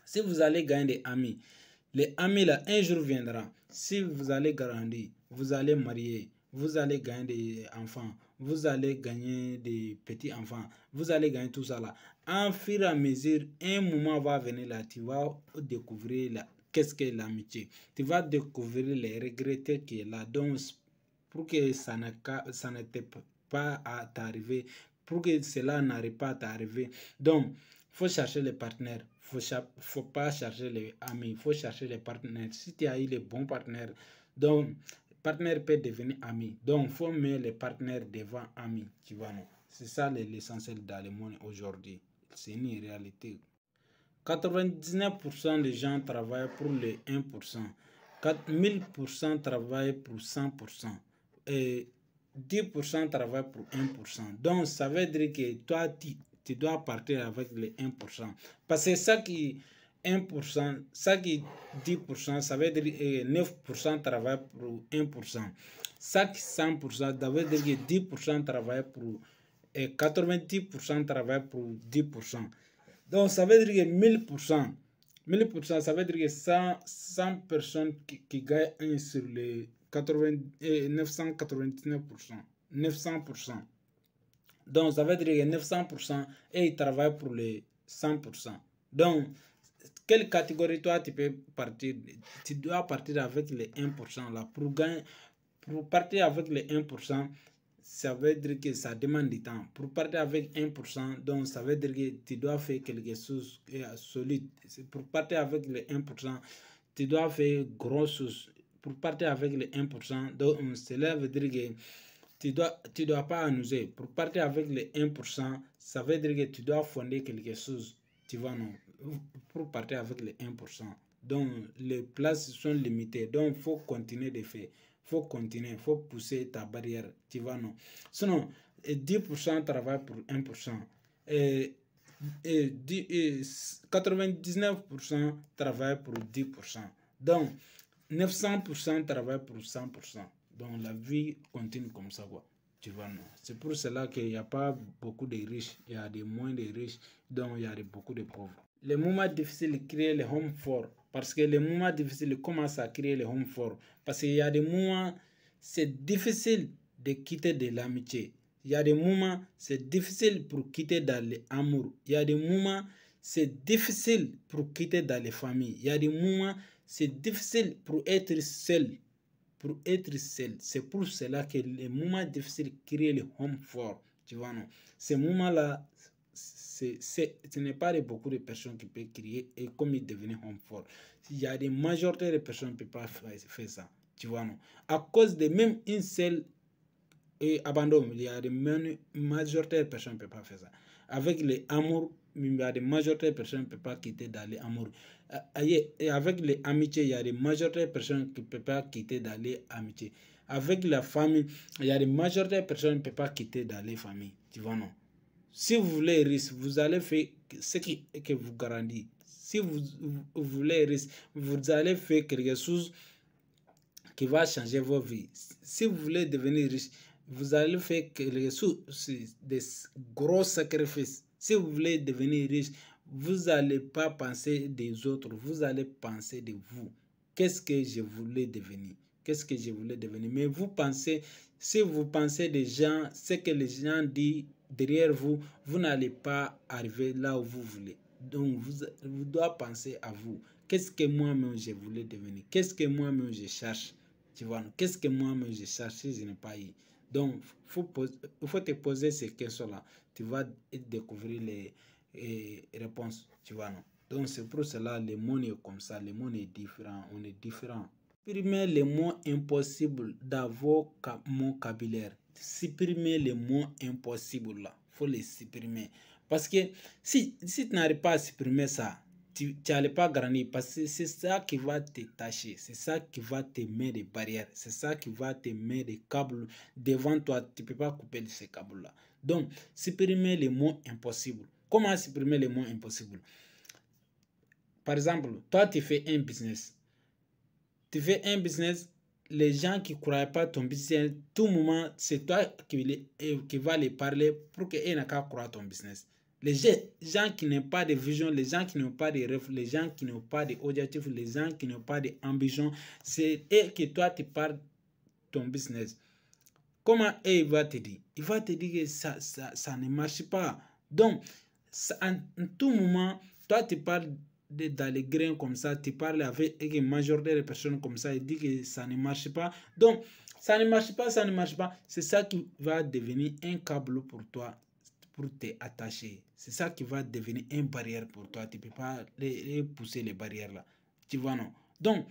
Si vous allez gagner des amis, les amis là, un jour viendra. Si vous allez grandir, vous allez marier, vous allez gagner des enfants, vous allez gagner des petits-enfants, vous allez gagner tout ça là. En fur et à mesure, un moment va venir là, tu vas découvrir qu'est-ce que l'amitié. Tu vas découvrir les regrets qui est là. Donc, pour que ça n'était pas à t'arriver, pour que cela n'arrive pas à t'arriver. Donc, il faut chercher les partenaires. Faut pas chercher les amis, il faut chercher les partenaires. Si tu as eu les bons partenaires, donc, partenaire peut devenir ami. Donc, il faut mettre les partenaires devant amis. Tu vois, non? C'est ça l'essentiel dans le monde aujourd'hui. C'est une réalité. 99% des gens travaillent pour les 1%. 1000% travaillent pour 100%. Et 10% travaillent pour 1%. Donc, ça veut dire que toi, tu dois partir avec les 1%. Parce que ça qui 1%, ça qui 10%, ça veut dire que 9% travaillent pour 1%. Ça qui 100%, ça veut dire que 10% travaillent pour 90% travaillent pour 10%. Donc, ça veut dire que 1000%, 1000%, ça veut dire que 100 personnes qui gagnent sur les 999%, 900%. Donc, ça veut dire que 900% et ils travaillent pour les 100%. Donc, quelle catégorie toi tu peux partir? Tu dois partir avec les 1% là. Pour partir avec les 1%, ça veut dire que ça demande du temps. Pour partir avec 1%, donc ça veut dire que tu dois faire quelque chose de solide. Pour partir avec les 1%, tu dois faire gros chose. Pour partir avec les 1%, donc cela veut dire que tu dois pas amuser. Pour partir avec les 1%, ça veut dire que tu dois fonder quelque chose. Tu vois, non? Pour partir avec les 1%. Donc, les places sont limitées. Donc, il faut continuer de faire. Faut continuer, faut pousser ta barrière, tu vois, non. Sinon, 10% travaillent pour 1%. Et 99% travaillent pour 10%. Donc, 900% travaillent pour 100%. Donc, la vie continue comme ça, quoi. Tu vois, non. C'est pour cela qu'il n'y a pas beaucoup de riches, il y a des moins de riches, donc il y a beaucoup de pauvres. Les moments difficiles créent les hommes forts. Parce que les moments difficiles commencent à créer les hommes forts. Parce qu'il y a des moments, c'est difficile de quitter de l'amitié. Il y a des moments, c'est difficile pour quitter dans l'amour. Il y a des moments, c'est difficile pour quitter dans les familles. Il y a des moments, c'est difficile pour être seul. Pour être seul. C'est pour cela que les moments difficiles créent les hommes forts. Tu vois, non? Ces moments-là, ce n'est pas beaucoup de personnes qui peuvent créer et comme ils deviennent hommes forts. Il y a des majorités de personnes qui ne peuvent pas faire ça. Tu vois, non? À cause de même une seule abandon, il y a des majorités de personnes qui ne peuvent pas faire ça. Avec l'amour, il y a des majorités de personnes qui ne peuvent pas quitter d'aller amour. Et avec les amitiés, il y a des majorités de personnes qui ne peuvent pas quitter d'aller amitié. Avec la famille, il y a des majorités de personnes qui ne peuvent pas quitter d'aller famille. Tu vois, non? Si vous voulez risque, vous allez faire ce que vous garantit. Si vous voulez risque, vous allez faire quelque chose qui va changer vos vies. Si vous voulez devenir riche, vous allez faire quelque chose, des gros sacrifices. Si vous voulez devenir riche, vous n'allez pas penser des autres, vous allez penser de vous. Qu'est-ce que je voulais devenir? Qu'est-ce que je voulais devenir? Mais vous pensez, si vous pensez des gens, ce que les gens disent derrière vous, vous n'allez pas arriver là où vous voulez. Donc, vous devez penser à vous. Qu'est-ce que moi-même je voulais devenir? Qu'est-ce que moi-même je cherche? Tu vois, qu'est-ce que moi-même je cherche si je n'ai pas eu? Donc, il faut te poser ces questions-là. Tu vas découvrir les réponses. Tu vois, non? Donc, c'est pour cela le monde est comme ça. Le monde est différent. On est différent. Supprimer les mots impossibles dans vos vocabulaire. Supprimer les mots impossibles là. Il faut les supprimer. Parce que si tu n'arrives pas à supprimer ça, tu n'allais pas grandir. Parce que c'est ça qui va te tâcher. C'est ça qui va te mettre des barrières. C'est ça qui va te mettre des câbles devant toi. Tu ne peux pas couper ces câbles-là. Donc, supprimer les mots impossibles. Comment supprimer les mots impossibles? Par exemple, toi, tu fais un business. Tu fais un business, les gens qui ne croient pas ton business, tout moment, c'est toi qui va les parler pour qu'ils n'aient qu'à croire ton business. Les gens qui n'ont pas de vision, les gens qui n'ont pas de rêve, les gens qui n'ont pas d'objectif, les gens qui n'ont pas d'ambition, c'est eux que toi tu parles ton business. comment il va te dire? Il va te dire que ça ne marche pas. Donc, en tout moment, toi, tu parles dans les grains comme ça, tu parles avec une majorité de personnes comme ça, et dit que ça ne marche pas. Donc, ça ne marche pas, ça ne marche pas. C'est ça qui va devenir un câble pour toi, pour t'attacher. C'est ça qui va devenir une barrière pour toi. Tu ne peux pas pousser les barrières là. Tu vois, non? Donc,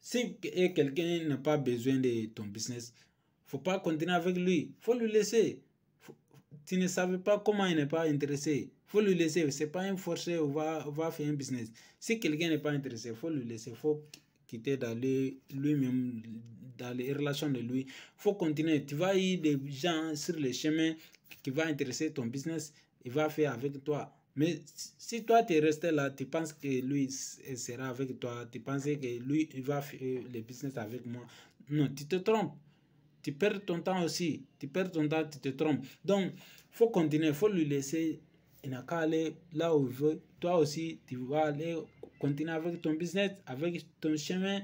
si quelqu'un n'a pas besoin de ton business, faut pas continuer avec lui. Faut lui laisser. Tu ne savais pas comment il n'est pas intéressé. Faut lui laisser. C'est pas un forcé, on va faire un business. Si quelqu'un n'est pas intéressé, faut lui laisser. Faut quitter d'aller lui-même dans les relations de lui. Faut continuer. Tu vas y des gens sur le chemin qui va intéresser ton business, il va faire avec toi. Mais si toi tu es resté là, tu penses que lui sera avec toi, tu penses que lui il va faire le business avec moi. Non, tu te trompes. Tu perds ton temps aussi. Tu perds ton temps, tu te trompes. Donc, il faut continuer, il faut lui laisser. Il n'a qu'à aller là où il veut. Toi aussi, tu vas aller continuer avec ton business, avec ton chemin.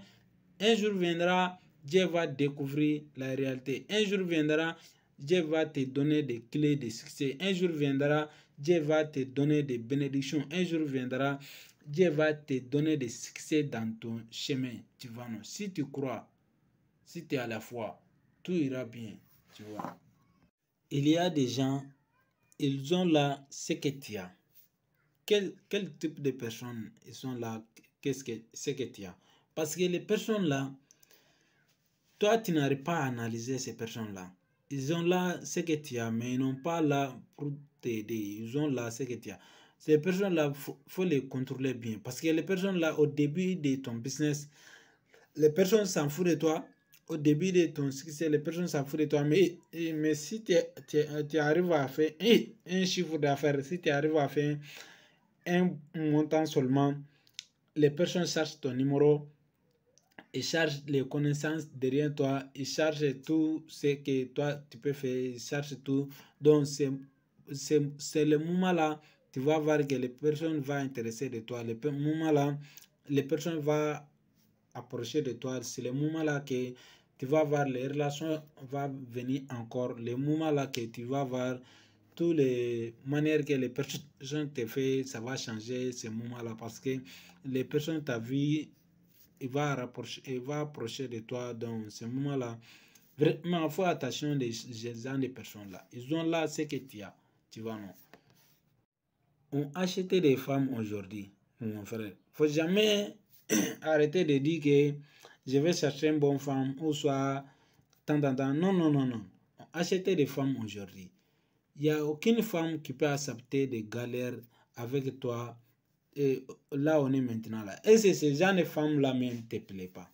Un jour viendra, Dieu va découvrir la réalité. Un jour viendra, Dieu va te donner des clés de succès. Un jour viendra, Dieu va te donner des bénédictions. Un jour viendra, Dieu va te donner des succès dans ton chemin. Tu vois, non? Si tu crois, si tu es à la foi, tout ira bien, tu vois. Il y a des gens, ils ont là ce que tu as. Quel type de personnes ils sont là, ce que tu as? Parce que les personnes là, toi tu n'arrives pas à analyser ces personnes-là. Ils ont là ce que tu as, mais ils n'ont pas là pour t'aider. Ils ont là ce que tu as. Ces personnes-là, faut les contrôler bien. Parce que les personnes là, au début de ton business, les personnes s'en foutent de toi. Au début de ton succès, les personnes s'en foutent de toi. Mais si tu arrives à faire un chiffre d'affaires, si tu arrives à faire un montant seulement, les personnes cherchent ton numéro, ils cherchent les connaissances derrière toi, ils cherchent tout ce que toi tu peux faire, ils cherchent tout. Donc, c'est le moment là, tu vas voir que les personnes vont intéresser de toi. Le moment là, les personnes vont approcher de toi. C'est le moment là que tu vas voir les relations vont venir encore. Le moment là que tu vas voir toutes les manières que les personnes te font, ça va changer ce moment là parce que les personnes t'ont vu, il va approcher de toi dans ce moment là. Vraiment, il faut attention des gens de personnes là. Ils ont là ce que tu as. Tu vois, non? On achète des femmes aujourd'hui, mon frère. Faut jamais arrêter de dire que je vais chercher une bonne femme ou soit tant. Non, non, non, non. Acheter des femmes aujourd'hui. Il n'y a aucune femme qui peut accepter des galères avec toi. Et là, on est maintenant là. Et c'est ces genre de femmes-là même ne te plaît pas.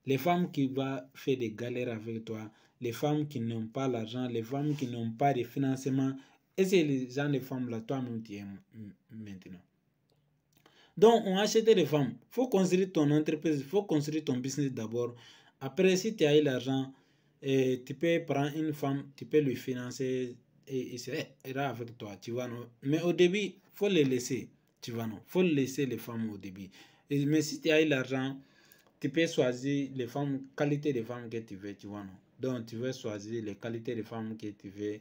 Les femmes qui vont faire des galères avec toi, les femmes qui n'ont pas l'argent, les femmes qui n'ont pas de financement, et c'est les gens de femmes-là, toi-même, tu aimes maintenant. Donc, on achète des femmes. Il faut construire ton entreprise, il faut construire ton business d'abord. Après, si tu as eu l'argent, tu peux prendre une femme, tu peux lui financer et il sera avec toi, tu vois, non? Mais au début, il faut les laisser, tu vois, non? Il faut laisser les femmes au début. Mais si tu as eu l'argent, tu peux choisir les femmes, qualité de femmes que tu veux, tu vois, non? Donc, tu veux choisir les qualités de femmes que tu veux.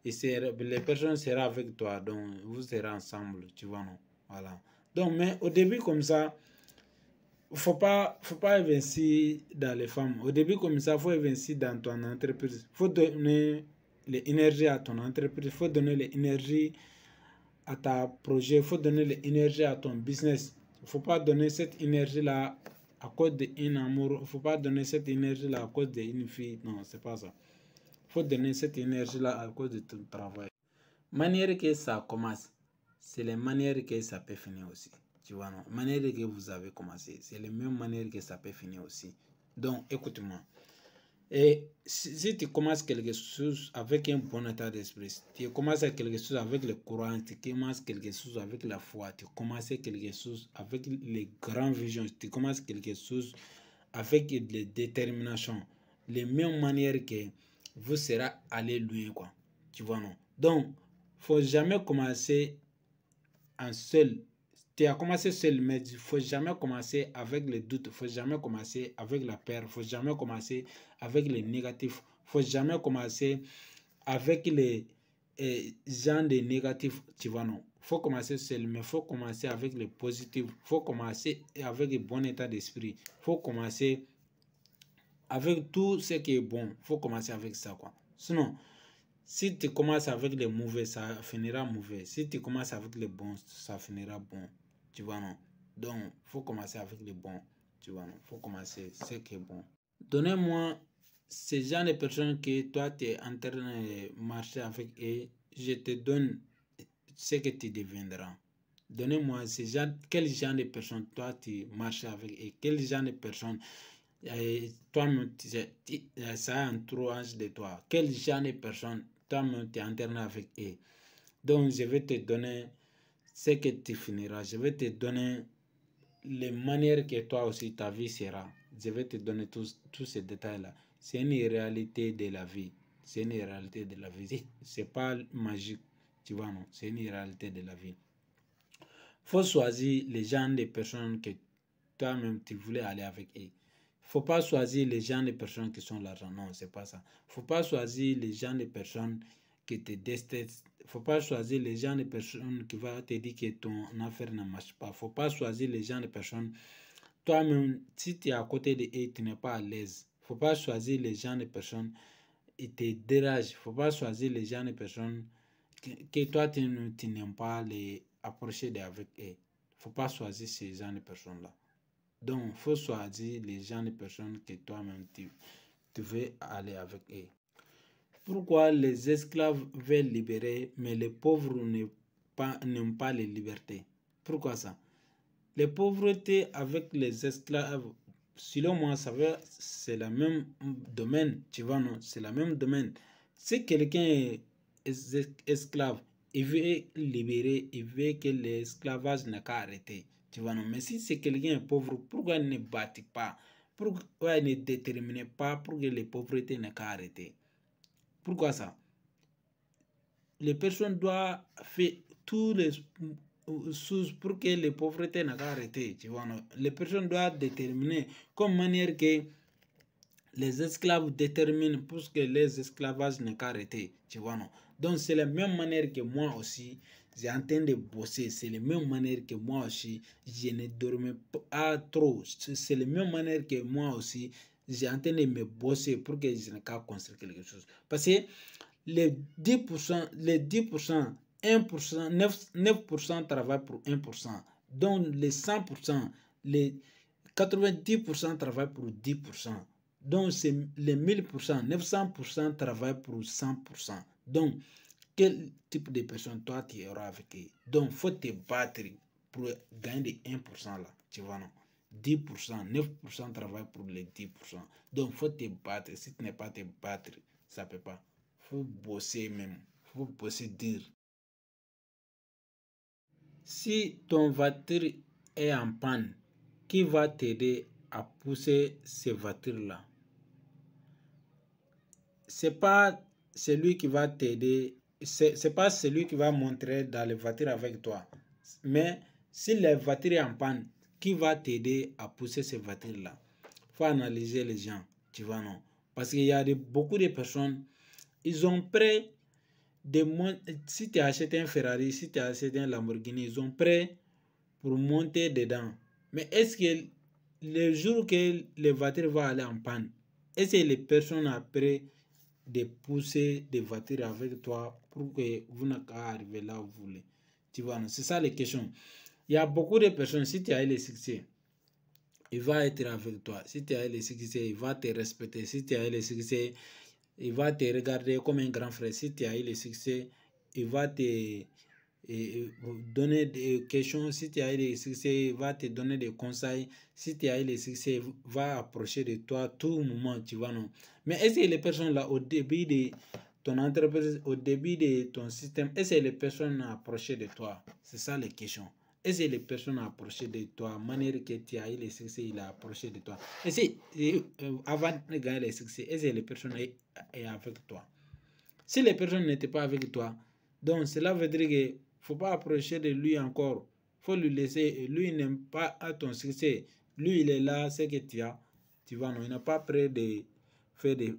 Et les personnes seront avec toi, donc vous serez ensemble, tu vois, non? Voilà. Donc, mais au début, comme ça, faut pas investir dans les femmes. Au début, comme ça, faut investir dans ton entreprise. Faut donner l'énergie à ton entreprise. Faut donner l'énergie à ta projet. Faut donner l'énergie à ton business. Faut pas donner cette énergie-là à cause d'un amour. Faut pas donner cette énergie-là à cause d'une fille. Non, c'est pas ça. Faut donner cette énergie-là à cause de ton travail. Manière que ça commence, c'est les manières que ça peut finir aussi. Tu vois, non? Manière que vous avez commencé, c'est les mêmes manières que ça peut finir aussi. Donc, écoute-moi. Et si tu commences quelque chose avec un bon état d'esprit, tu commences quelque chose avec le courant, tu commences quelque chose avec la foi, tu commences quelque chose avec les grandes visions, tu commences quelque chose avec la détermination, les mêmes manières que vous serez allé loin, quoi. Tu vois, non? Donc, faut jamais commencer en seul. Tu as commencé seul, mais il ne faut jamais commencer avec les doutes, il ne faut jamais commencer avec la peur, il ne faut jamais commencer avec les négatifs. faut jamais commencer avec les gens de négatifs, tu vois, non. Faut commencer seul, mais faut commencer avec les positifs. Faut commencer avec un bon état d'esprit. Faut commencer avec tout ce qui est bon. Faut commencer avec ça, quoi. Sinon, si tu commences avec les mauvais, ça finira mauvais. Si tu commences avec les bons, ça finira bon. Tu vois, non? Donc, faut commencer avec les bons. Tu vois, non? Faut commencer ce qui est bon. Donnez-moi ces gens de personnes que toi, tu es en train de marcher avec et je te donne ce que tu deviendras. Donnez-moi quel genre de personnes toi, tu marches avec et quel genre de personnes toi-même, ça a un entourage de toi. Quel genre de personnes toi-même, tu es en train avec eux. Donc, je vais te donner ce que tu finiras. Je vais te donner les manières que toi aussi ta vie sera. Je vais te donner tous ces détails-là. C'est une réalité de la vie. C'est une réalité de la vie. C'est pas magique, tu vois, non. C'est une réalité de la vie. Faut choisir les gens de personnes que toi-même tu voulais aller avec eux. Faut pas choisir les gens de personnes qui sont l'argent. Non, c'est pas ça. Faut pas choisir les gens de personnes qui te détestent. Faut pas choisir les gens de personnes qui vont te dire que ton affaire ne marche pas. Faut pas choisir les gens de personnes. Toi-même, si tu es à côté de eux, tu n'es pas à l'aise. Faut pas choisir les gens de personnes qui te dérangent. Faut pas choisir les gens de personnes que toi, tu n'aimes pas les approcher avec eux. Faut pas choisir ces gens de personnes-là. Donc, il faut choisir les gens de personnes que toi-même tu veux aller avec eux. Pourquoi les esclaves veulent libérer, mais les pauvres n'aiment pas les libertés? Pourquoi ça? Les pauvretés avec les esclaves, selon moi, c'est le même domaine, tu vois, non? C'est le même domaine. Si quelqu'un est esclave, il veut libérer, il veut que l'esclavage n'a qu'à arrêter, tu vois, non? Mais si c'est quelqu'un est pauvre, pourquoi il ne bâtit pas? Pourquoi il ne détermine pas pour que les pauvretés n'aient qu'à arrêter? Pourquoi ça? Les personnes doivent faire tous les choses pour que les pauvretés n'aient qu'à arrêter, tu vois, non? Les personnes doivent déterminer comme manière que les esclaves déterminent pour que les esclavages n'aient qu'à arrêter, tu vois, non? Donc, c'est la même manière que moi aussi, j'ai en train de bosser. C'est la même manière que moi aussi, je ne dormais pas trop. C'est la même manière que moi aussi, j'ai en train de me bosser pour que je n'ai qu'à construire quelque chose. Parce que les 10%, 1%, 9% travaillent pour 1%. Donc, les 100%, les 90% travaillent pour 10%. Donc, c'est les 1000%, 900% travaillent pour 100%. Donc, quel type de personne toi tu auras avec eux? Donc, il faut te battre pour gagner 1% là. Tu vois, non? 10%, 9% travaillent pour les 10%. Donc, il faut te battre. Si tu n'es pas te battre, ça ne peut pas. Il faut bosser même. Il faut bosser dur. Si ton voiture est en panne, qui va t'aider à pousser ces voitures-là? C'est pas celui qui va t'aider, c'est pas celui qui va montrer dans les voitures avec toi. Mais si la voiture est en panne, qui va t'aider à pousser ces voitures-là? Faut analyser les gens, tu vois, non? Parce qu'il y a beaucoup de personnes, ils ont prêt si tu achètes un Ferrari, si tu achètes un Lamborghini, ils ont prêt pour monter dedans. Mais est-ce que le jour que les voitures vont aller en panne, est-ce que les personnes après de pousser des voitures avec toi pour que vous n'ayez qu'à arriver là où vous voulez? Tu vois, c'est ça les questions. Il y a beaucoup de personnes, si tu as le succès, il va être avec toi. Si tu as le succès, il va te respecter. Si tu as le succès, il va te regarder comme un grand frère. Si tu as eu le succès, il va te donner des questions. Si tu as eu le succès, il va te donner des conseils. Si tu as eu le succès, il va approcher de toi tout moment, tu vois, non? Mais est-ce que les personnes là, au début de ton entreprise, au début de ton système, est-ce que les personnes ont approché de toi? C'est ça les questions. Est-ce que les personnes ont approché de toi, manière que tu as eu le succès, il a approché de toi? Est-ce que avant de gagner le succès, est-ce que les personnes sont avec toi? Si les personnes n'étaient pas avec toi, donc cela veut dire qu'il ne faut pas approcher de lui encore. Il faut lui laisser. Lui, il n'aime pas ton succès. Lui, il est là, c'est que tu as. Tu vois, non, il n'est pas prêt de faire des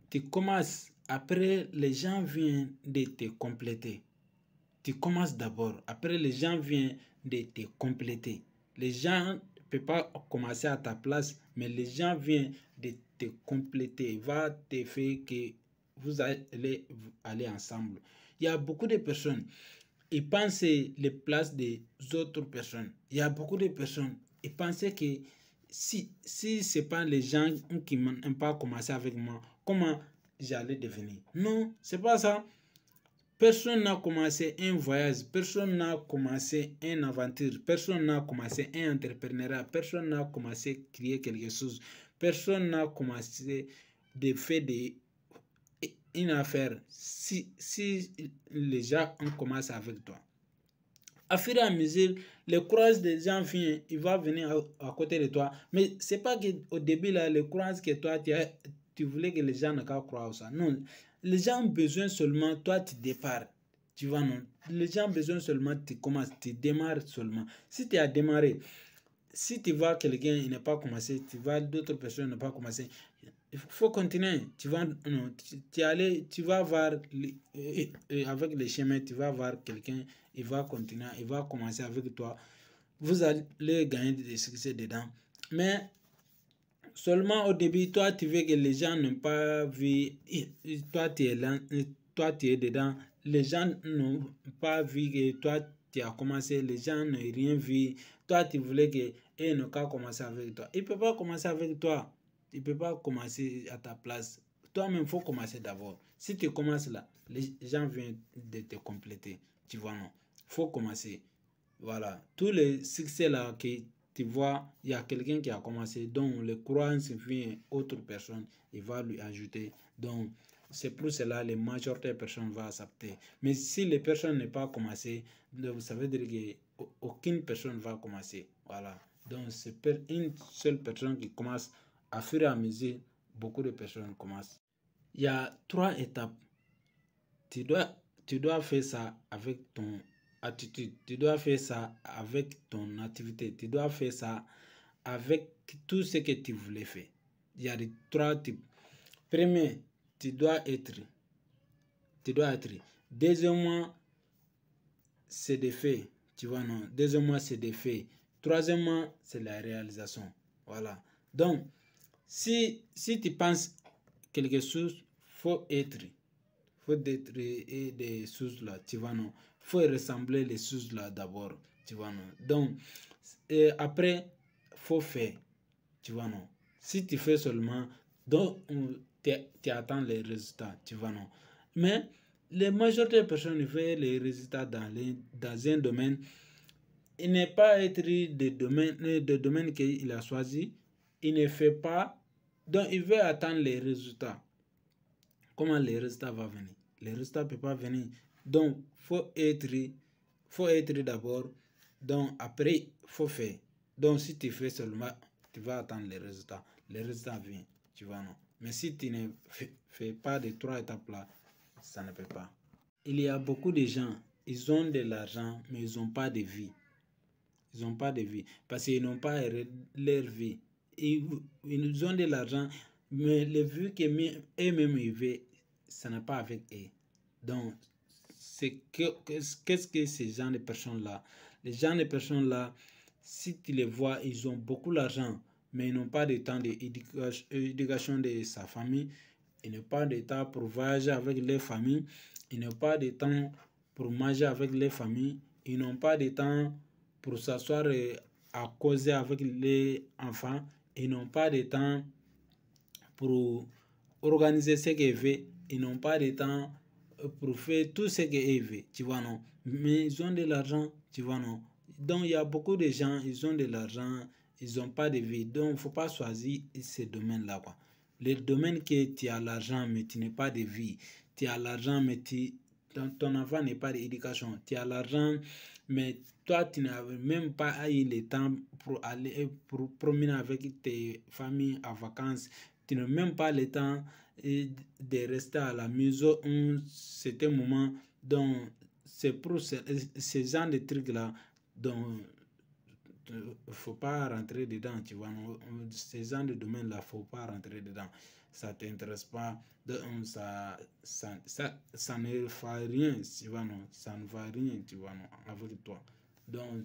tu commences, après les gens viennent de te compléter. Tu commences d'abord, après les gens viennent de te compléter. Les gens ne peuvent pas commencer à ta place, mais les gens viennent de te compléter, va te faire que vous allez aller ensemble. Il y a beaucoup de personnes, ils pensent les places des autres personnes. Il y a beaucoup de personnes, ils pensaient que si ce n'est pas les gens qui n'ont pas commencé avec moi, comment j'allais devenir? Non, c'est pas ça. Personne n'a commencé un voyage, personne n'a commencé une aventure, personne n'a commencé un entrepreneuriat, personne n'a commencé à créer quelque chose, personne n'a commencé de faire une affaire si les gens ont commencé avec toi. À fur et à mesure, le courage des gens vient, il va venir à côté de toi. Mais ce n'est pas qu'au début, là, le courage que toi, tu voulais que les gens ne croient ça. Non, les gens ont besoin seulement, toi, tu départs. Tu vois, non. Les gens ont besoin seulement, tu commences, tu démarres seulement. Si tu as démarré, si tu vois quelqu'un, il n'a pas commencé, tu vois d'autres personnes n'ont pas commencé, il faut continuer. Tu vas, non, tu vas voir, avec les chemins, tu vas voir quelqu'un, il va continuer, il va commencer avec toi. Vous allez gagner des succès dedans. Mais seulement au début, toi, tu veux que les gens n'ont pas vu, toi, tu es là, toi, tu es dedans. Les gens n'ont pas vu que toi, tu as commencé, les gens n'ont rien vu. Toi, tu voulais qu'ils n'ont qu'à commencer avec toi. Ils ne peuvent pas commencer avec toi. Tu ne peux pas commencer à ta place. Toi-même, il faut commencer d'abord. Si tu commences là, les gens viennent de te compléter. Tu vois, non. Il faut commencer. Voilà. Tous les succès là que tu vois, il y a quelqu'un qui a commencé. Donc, le courant vient autre personne. Il va lui ajouter. Donc, c'est pour cela que la majorité des personnes vont accepter. Mais si les personnes n'ont pas commencé, ça veut dire qu'aucune personne va commencer. Voilà. Donc, c'est une seule personne qui commence. À fur et à mesure, beaucoup de personnes commencent. Il y a 3 étapes. Tu dois faire ça avec ton attitude. Tu dois faire ça avec ton activité. Tu dois faire ça avec tout ce que tu voulais faire. Il y a 3 types. Premier, tu dois être. Tu dois être. Deuxièmement, c'est des faits. Tu vois, non. Deuxièmement, c'est des faits. Troisièmement, c'est la réalisation. Voilà. Donc, si tu penses quelque chose, faut être. Faut être des choses là, tu vois, non. Faut ressembler les choses là d'abord, tu vois, non. Donc, après, faut faire, tu vois, non. Si tu fais seulement, donc, tu attends les résultats, tu vois, non. Mais, la majorité des personnes font les résultats dans un domaine. Il n'est pas être de domaine qu'il a choisi. Il ne fait pas. Donc, il veut attendre les résultats. Comment les résultats vont venir? Les résultats ne peuvent pas venir. Donc, il faut être d'abord. Donc, après, il faut faire. Donc, si tu fais seulement, tu vas attendre les résultats. Les résultats viennent. Tu vois, non? Mais si tu ne fais pas de 3 étapes là, ça ne peut pas. Il y a beaucoup de gens, ils ont de l'argent, mais ils n'ont pas de vie. Ils n'ont pas de vie parce qu'ils n'ont pas leur vie. Ils ont de l'argent, mais les vues qu'eux-mêmes ils veulent, ça n'est pas avec eux. Donc, qu'est-ce que ces gens de personnes-là? Les gens de personnes-là, si tu les vois, ils ont beaucoup d'argent, mais ils n'ont pas de temps d'éducation de sa famille. Ils n'ont pas de temps pour voyager avec leur famille. Ils n'ont pas de temps pour manger avec leur famille. Ils n'ont pas de temps pour s'asseoir à causer avec les enfants. Ils n'ont pas de temps pour organiser ce qu'ils veulent. Ils n'ont pas de temps pour faire tout ce qu'ils veulent, tu vois, non. Mais ils ont de l'argent, tu vois, non. Donc, il y a beaucoup de gens, ils ont de l'argent, ils n'ont pas de vie. Donc, il ne faut pas choisir ces domaines-là, quoi. Les domaines que tu as l'argent, mais tu n'as pas de vie. Tu as l'argent, mais ton enfant n'a pas d'éducation. Tu as l'argent, mais toi, tu n'as même pas eu le temps pour aller pour promener avec tes familles en vacances. Tu n'as même pas le temps de rester à la maison un certain moment. Donc, c'est pour ces genre de trucs-là. Donc, il ne faut pas rentrer dedans, tu vois. Ces genre de domaines-là, il ne faut pas rentrer dedans. ça t'intéresse pas, ça ne va rien, tu vois, non, ça ne va rien, tu vois, non, avec toi. Donc,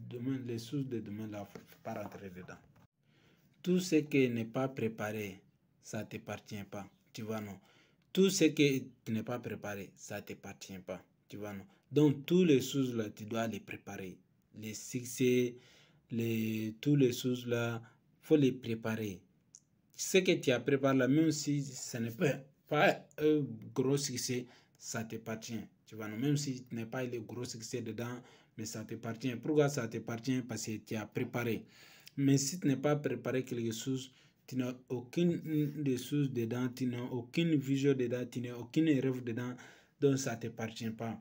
demain, les sources de demain, là, faut pas rentrer dedans. Tout ce qui n'est pas préparé, ça ne t'appartient pas, tu vois, non. Tout ce qui n'est pas préparé, ça ne t'appartient pas, tu vois, non. Donc, tous les choses là, tu dois les préparer. Les succès, tous les choses là, il faut les préparer. Ce que tu as préparé là, même si ce n'est pas un gros succès, ça t'appartient. Tu vois, non? Même si tu n'as pas le gros succès dedans, mais ça t'appartient. Pourquoi ça t'appartient? Parce que tu as préparé. Mais si tu n'as pas préparé quelque chose, tu n'as aucune des choses dedans, tu n'as aucune vision dedans, tu n'as aucun rêve dedans, donc ça ne t'appartient pas.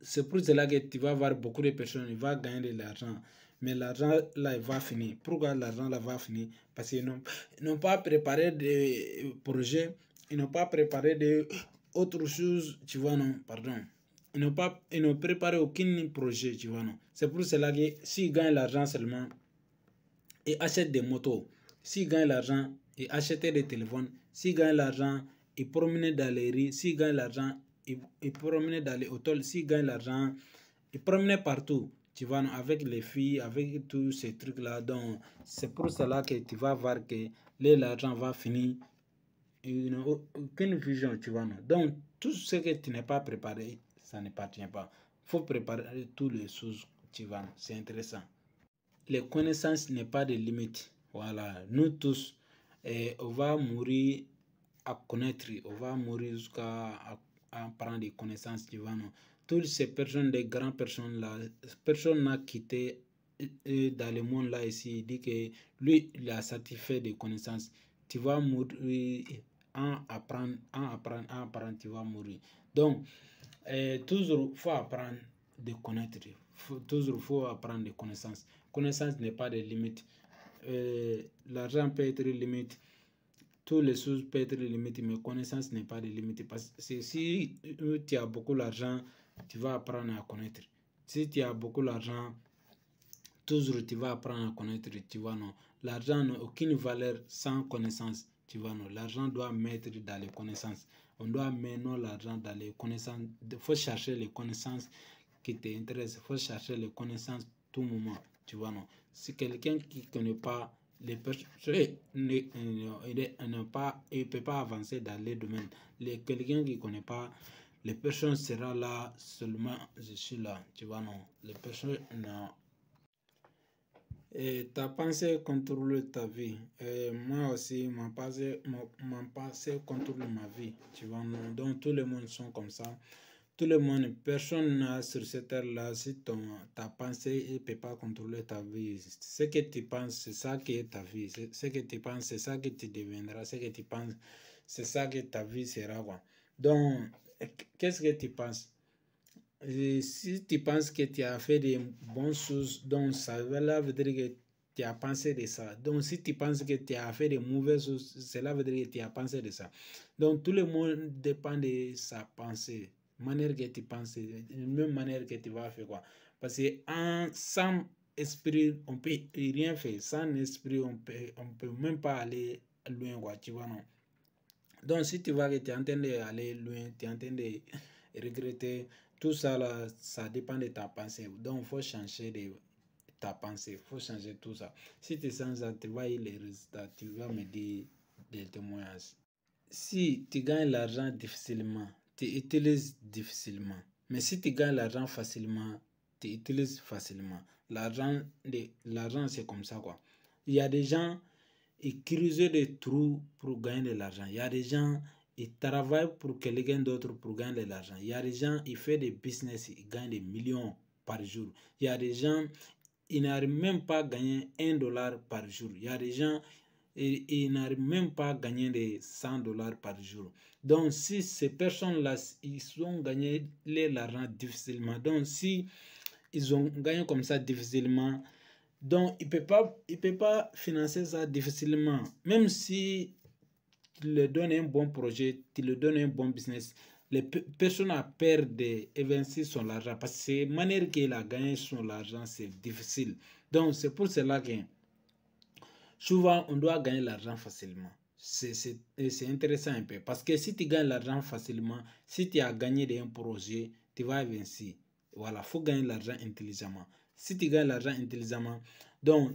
C'est pour cela que tu vas voir beaucoup de personnes, ils vont gagner de l'argent. Mais l'argent là, il va finir. Pourquoi l'argent là va finir? Parce qu'ils n'ont pas préparé des projets, ils n'ont pas préparé d'autres choses, tu vois, non, pardon. Ils n'ont préparé aucun projet, tu vois, non. C'est pour cela que s'ils gagnent l'argent seulement, ils achètent des motos. S'ils gagnent l'argent, ils achètent des téléphones. S'ils gagnent l'argent, ils promènent dans les rues. S'ils gagnent l'argent, ils promènent dans les hôtels. S'ils gagnent l'argent, ils promènent partout. Tu vois, avec les filles, avec tous ces trucs-là. Donc, c'est pour cela que tu vas voir que l'argent va finir. Ils n'ont aucune vision, tu vois. Non? Donc, tout ce que tu n'es pas préparé, ça n'appartient pas. Il faut préparer toutes les choses, tu vois. C'est intéressant. Les connaissances n'est pas de limite. Voilà, nous tous, on va mourir à connaître, on va mourir jusqu'à prendre des connaissances, tu vois, non. Toutes ces personnes, des grandes personnes là, personne n'a quitté dans le monde là ici, il dit que lui, il a satisfait des connaissances. Tu vas mourir en apprendre, tu vas mourir. Donc, toujours, il faut apprendre de connaître. Toujours, il faut apprendre des connaissances. Connaissance n'est pas de limite. L'argent peut être limite. Toutes les choses peuvent être limitées, mais connaissance n'est pas de limite. Parce que si tu as beaucoup d'argent, tu vas apprendre à connaître. Si tu as beaucoup d'argent, toujours tu vas apprendre à connaître, tu vois, non. L'argent n'a aucune valeur sans connaissance, tu vois, non. L'argent doit mettre dans les connaissances. On doit mettre l'argent dans les connaissances. Il faut chercher les connaissances qui t'intéressent. Il faut chercher les connaissances tout moment, tu vois, non. Si quelqu'un qui ne connaît pas les personnes, il ne peut pas avancer dans les domaines. Quelqu'un qui ne connaît pas, les personnes seront là seulement, je suis là, tu vois, non. Les personnes, non. Et ta pensée contrôle ta vie. Et moi aussi, ma pensée contrôle ma vie. Tu vois, non? Donc, tout le monde sont comme ça. Tout le monde, personne n'a sur cette terre-là, si ta pensée ne peut pas contrôler ta vie. Ce que tu penses, c'est ça qui est ta vie. Ce que tu penses, c'est ça que tu deviendras. Ce que tu penses, c'est ça que ta vie sera, quoi. Donc, qu'est-ce que tu penses? Et si tu penses que tu as fait des bonnes choses, donc ça veut dire que tu as pensé de ça. Donc si tu penses que tu as fait des mauvaises choses, cela veut dire que tu as pensé de ça. Donc tout le monde dépend de sa pensée, manière que tu penses, même manière que tu vas faire quoi. Parce que sans esprit, on peut rien faire. Sans esprit, on peut même pas aller loin, quoi, tu vois, non. Donc si tu vois que tu es en train d'aller loin, tu es en train de regretter, tout ça là, ça dépend de ta pensée. Donc il faut changer de ta pensée, il faut changer tout ça. Si tu changes ça, tu vois les résultats, tu vas me dire des témoignages. Si tu gagnes l'argent difficilement, tu utilises difficilement. Mais si tu gagnes l'argent facilement, tu utilises facilement. L'argent c'est comme ça, quoi. Il y a des gens ils creusent des trous pour gagner de l'argent. Il y a des gens, ils travaillent pour quelqu'un d'autre pour gagner de l'argent. Il y a des gens, ils font des business, ils gagnent des millions par jour. Il y a des gens, ils n'arrivent même pas à gagner $1 par jour. Il y a des gens, ils n'arrivent même pas à gagner des $100 par jour. Donc, si ces personnes-là, ils ont gagné l'argent difficilement, donc si ils ont gagné comme ça difficilement, donc, il peut pas financer ça difficilement. Même si tu lui donnes un bon projet, tu lui donnes un bon business, les personnes ont peur d'investir son argent parce que c'est la manière qu'il a gagné son argent, c'est difficile. Donc, c'est pour cela que souvent, on doit gagner l'argent facilement. c'est intéressant un peu. Parce que si tu gagnes l'argent facilement, si tu as gagné d'un projet, tu vas investir. Voilà, il faut gagner l'argent intelligemment. Si tu gagnes l'argent intelligemment, donc,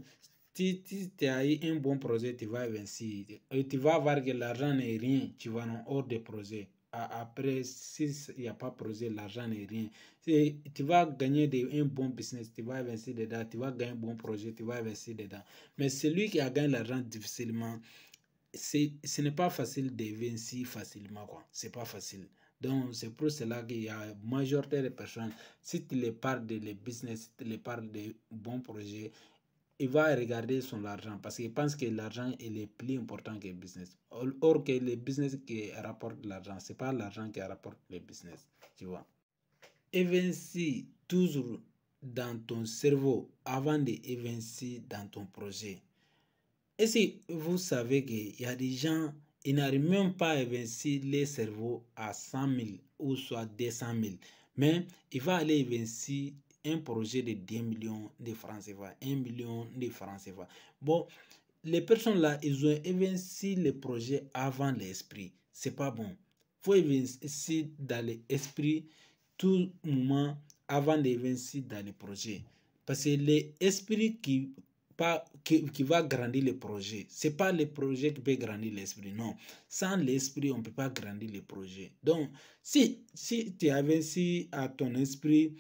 si tu as eu un bon projet, tu vas investir. Et tu vas voir que l'argent n'est rien, tu vas en hors des projets. Après, s'il n'y a pas de projet, l'argent n'est rien. Tu vas gagner un bon business, tu vas investir dedans, tu vas gagner un bon projet, tu vas investir dedans. Mais celui qui a gagné l'argent difficilement, ce n'est pas facile d'investir facilement, quoi. C'est pas facile. Donc, c'est pour cela qu'il y a la majorité des personnes, si tu les parles de les business, si tu les parles de bons projets, il va regarder son argent parce qu'il pense que l'argent est plus important que le business. Or que le business qui rapporte l'argent, c'est pas l'argent qui rapporte le business, tu vois. Investis toujours dans ton cerveau avant d'investir dans ton projet. Et si vous savez qu'il y a des gens, ils n'arrivent même pas à investir les cerveaux à 100 000 ou soit 200 000, mais il va aller investir un projet de 10 millions de francs CFA, 1 million de francs CFA. Bon, les personnes là, ils ont investi le projet avant l'esprit. C'est pas bon. Il faut investir dans l'esprit tout moment avant d'investir dans le projet. Parce que l'esprit qui va grandir le projet. Ce n'est pas le projet qui peut grandir l'esprit, non. Sans l'esprit, on ne peut pas grandir le projet. Donc, si tu investis à ton esprit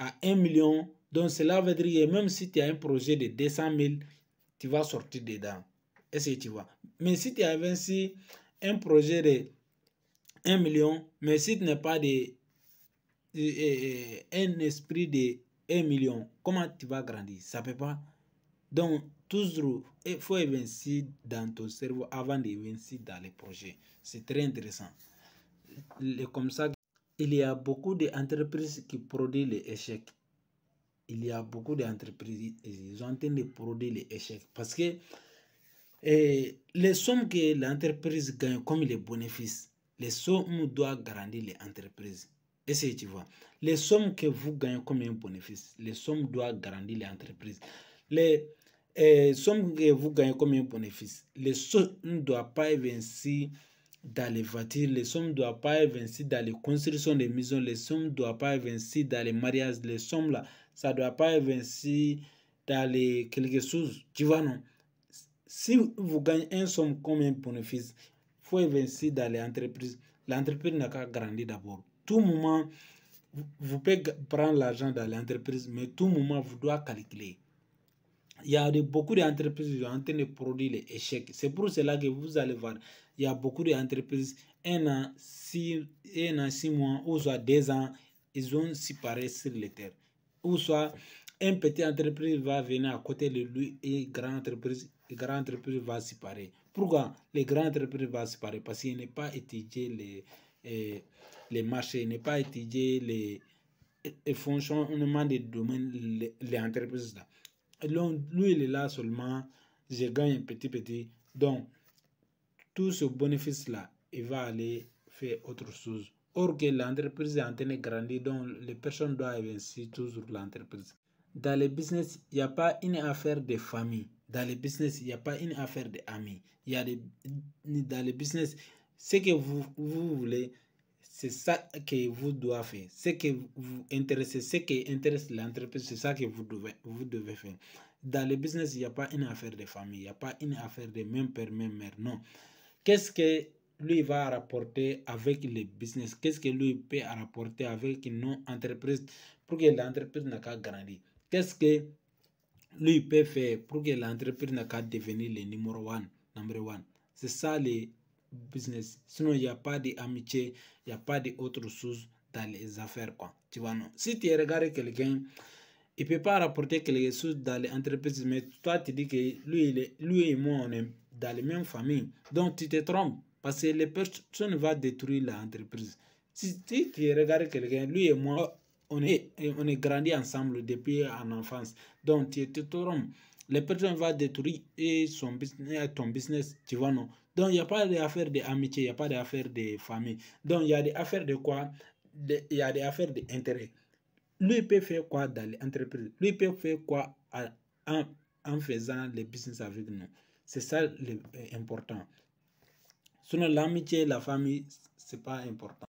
à 1 million, donc cela veut dire que même si tu as un projet de 200 000, tu vas sortir dedans. Est-ce que tu vois? Mais si tu as investi un projet de 1 million, mais si tu n'as pas un esprit de 1 million, comment tu vas grandir? Ça ne peut pas. Donc, toujours, il faut investir dans ton cerveau avant d'investir dans les projets. C'est très intéressant. Comme ça, il y a beaucoup d'entreprises qui produisent les échecs. Il y a beaucoup d'entreprises, ils sont en train de produire les échecs. Parce que les sommes que l'entreprise gagne comme les bénéfices, les sommes doivent grandir les entreprises. Essayez, tu vois. Les sommes que vous gagnez comme un bénéfice, les sommes doivent grandir les entreprises. Les sommes que vous gagnez comme un bénéfice, les sommes ne doivent pas investir dans les voitures, les sommes ne doivent pas investir dans les constructions de maisons, les sommes ne doivent pas investir dans les mariages, les sommes là, ça ne doit pas investir dans les quelque chose, tu vois, non? Si vous gagnez une somme comme un bénéfice, il faut investir dans les entreprises. L'entreprise n'a qu'à grandir d'abord. Tout moment, vous pouvez prendre l'argent dans l'entreprise, mais tout moment, vous devez calculer. Il y a beaucoup d'entreprises qui sont en train de produire les échecs. C'est pour cela que vous allez voir, il y a beaucoup d'entreprises, 1 an, 6 mois, ou soit 2 ans, ils ont séparé sur les terres. Ou soit, un petit entreprise va venir à côté de lui et une grande entreprise va séparer. Pourquoi les grandes entreprises vont séparer? Parce qu'il n'est pas étudié les marchés, il n'est pas étudié les fonctionnements des domaines, les entreprises là. Donc, lui, il est là seulement, je gagne petit. Donc, tout ce bénéfice-là, il va aller faire autre chose. Or que l'entreprise est en train de grandir, donc les personnes doivent investir toujours l'entreprise. Dans le business, il n'y a pas une affaire de famille. Dans le business, il n'y a pas une affaire d'amis. Dans le business, ce que vous voulez, c'est ça que vous devez faire. Ce que vous intéressez, ce qui intéresse l'entreprise, c'est ça que vous devez faire. Dans le business, il n'y a pas une affaire de famille. Il n'y a pas une affaire de même père, même mère. Non. Qu'est-ce que lui va rapporter avec le business? Qu'est-ce que lui peut rapporter avec une entreprise pour que l'entreprise n'a qu'à grandir? Qu'est-ce que lui peut faire pour que l'entreprise n'a qu'à devenir le number one? C'est ça le business. Sinon, il n'y a pas d'amitié, il n'y a pas d'autre chose dans les affaires, quoi. Tu vois, non? Si tu regardes quelqu'un, il ne peut pas rapporter quelque chose dans l'entreprise, mais toi, tu dis que lui et moi, on est dans les mêmes familles. Donc, tu te trompes, parce que les personnes vont détruire l'entreprise. Si tu regardes quelqu'un, lui et moi, on est grandi ensemble depuis en enfance. Donc, tu te trompes. Les personnes vont détruire ton business, tu vois, non? Donc, il n'y a pas d'affaire d'amitié, il n'y a pas d'affaire de famille. Donc, il y a des affaires de quoi? Il y a des affaires d'intérêt. Lui peut faire quoi dans l'entreprise? Lui peut faire quoi en faisant le business avec nous? C'est ça l'important. Sinon, l'amitié et la famille, c'est pas important.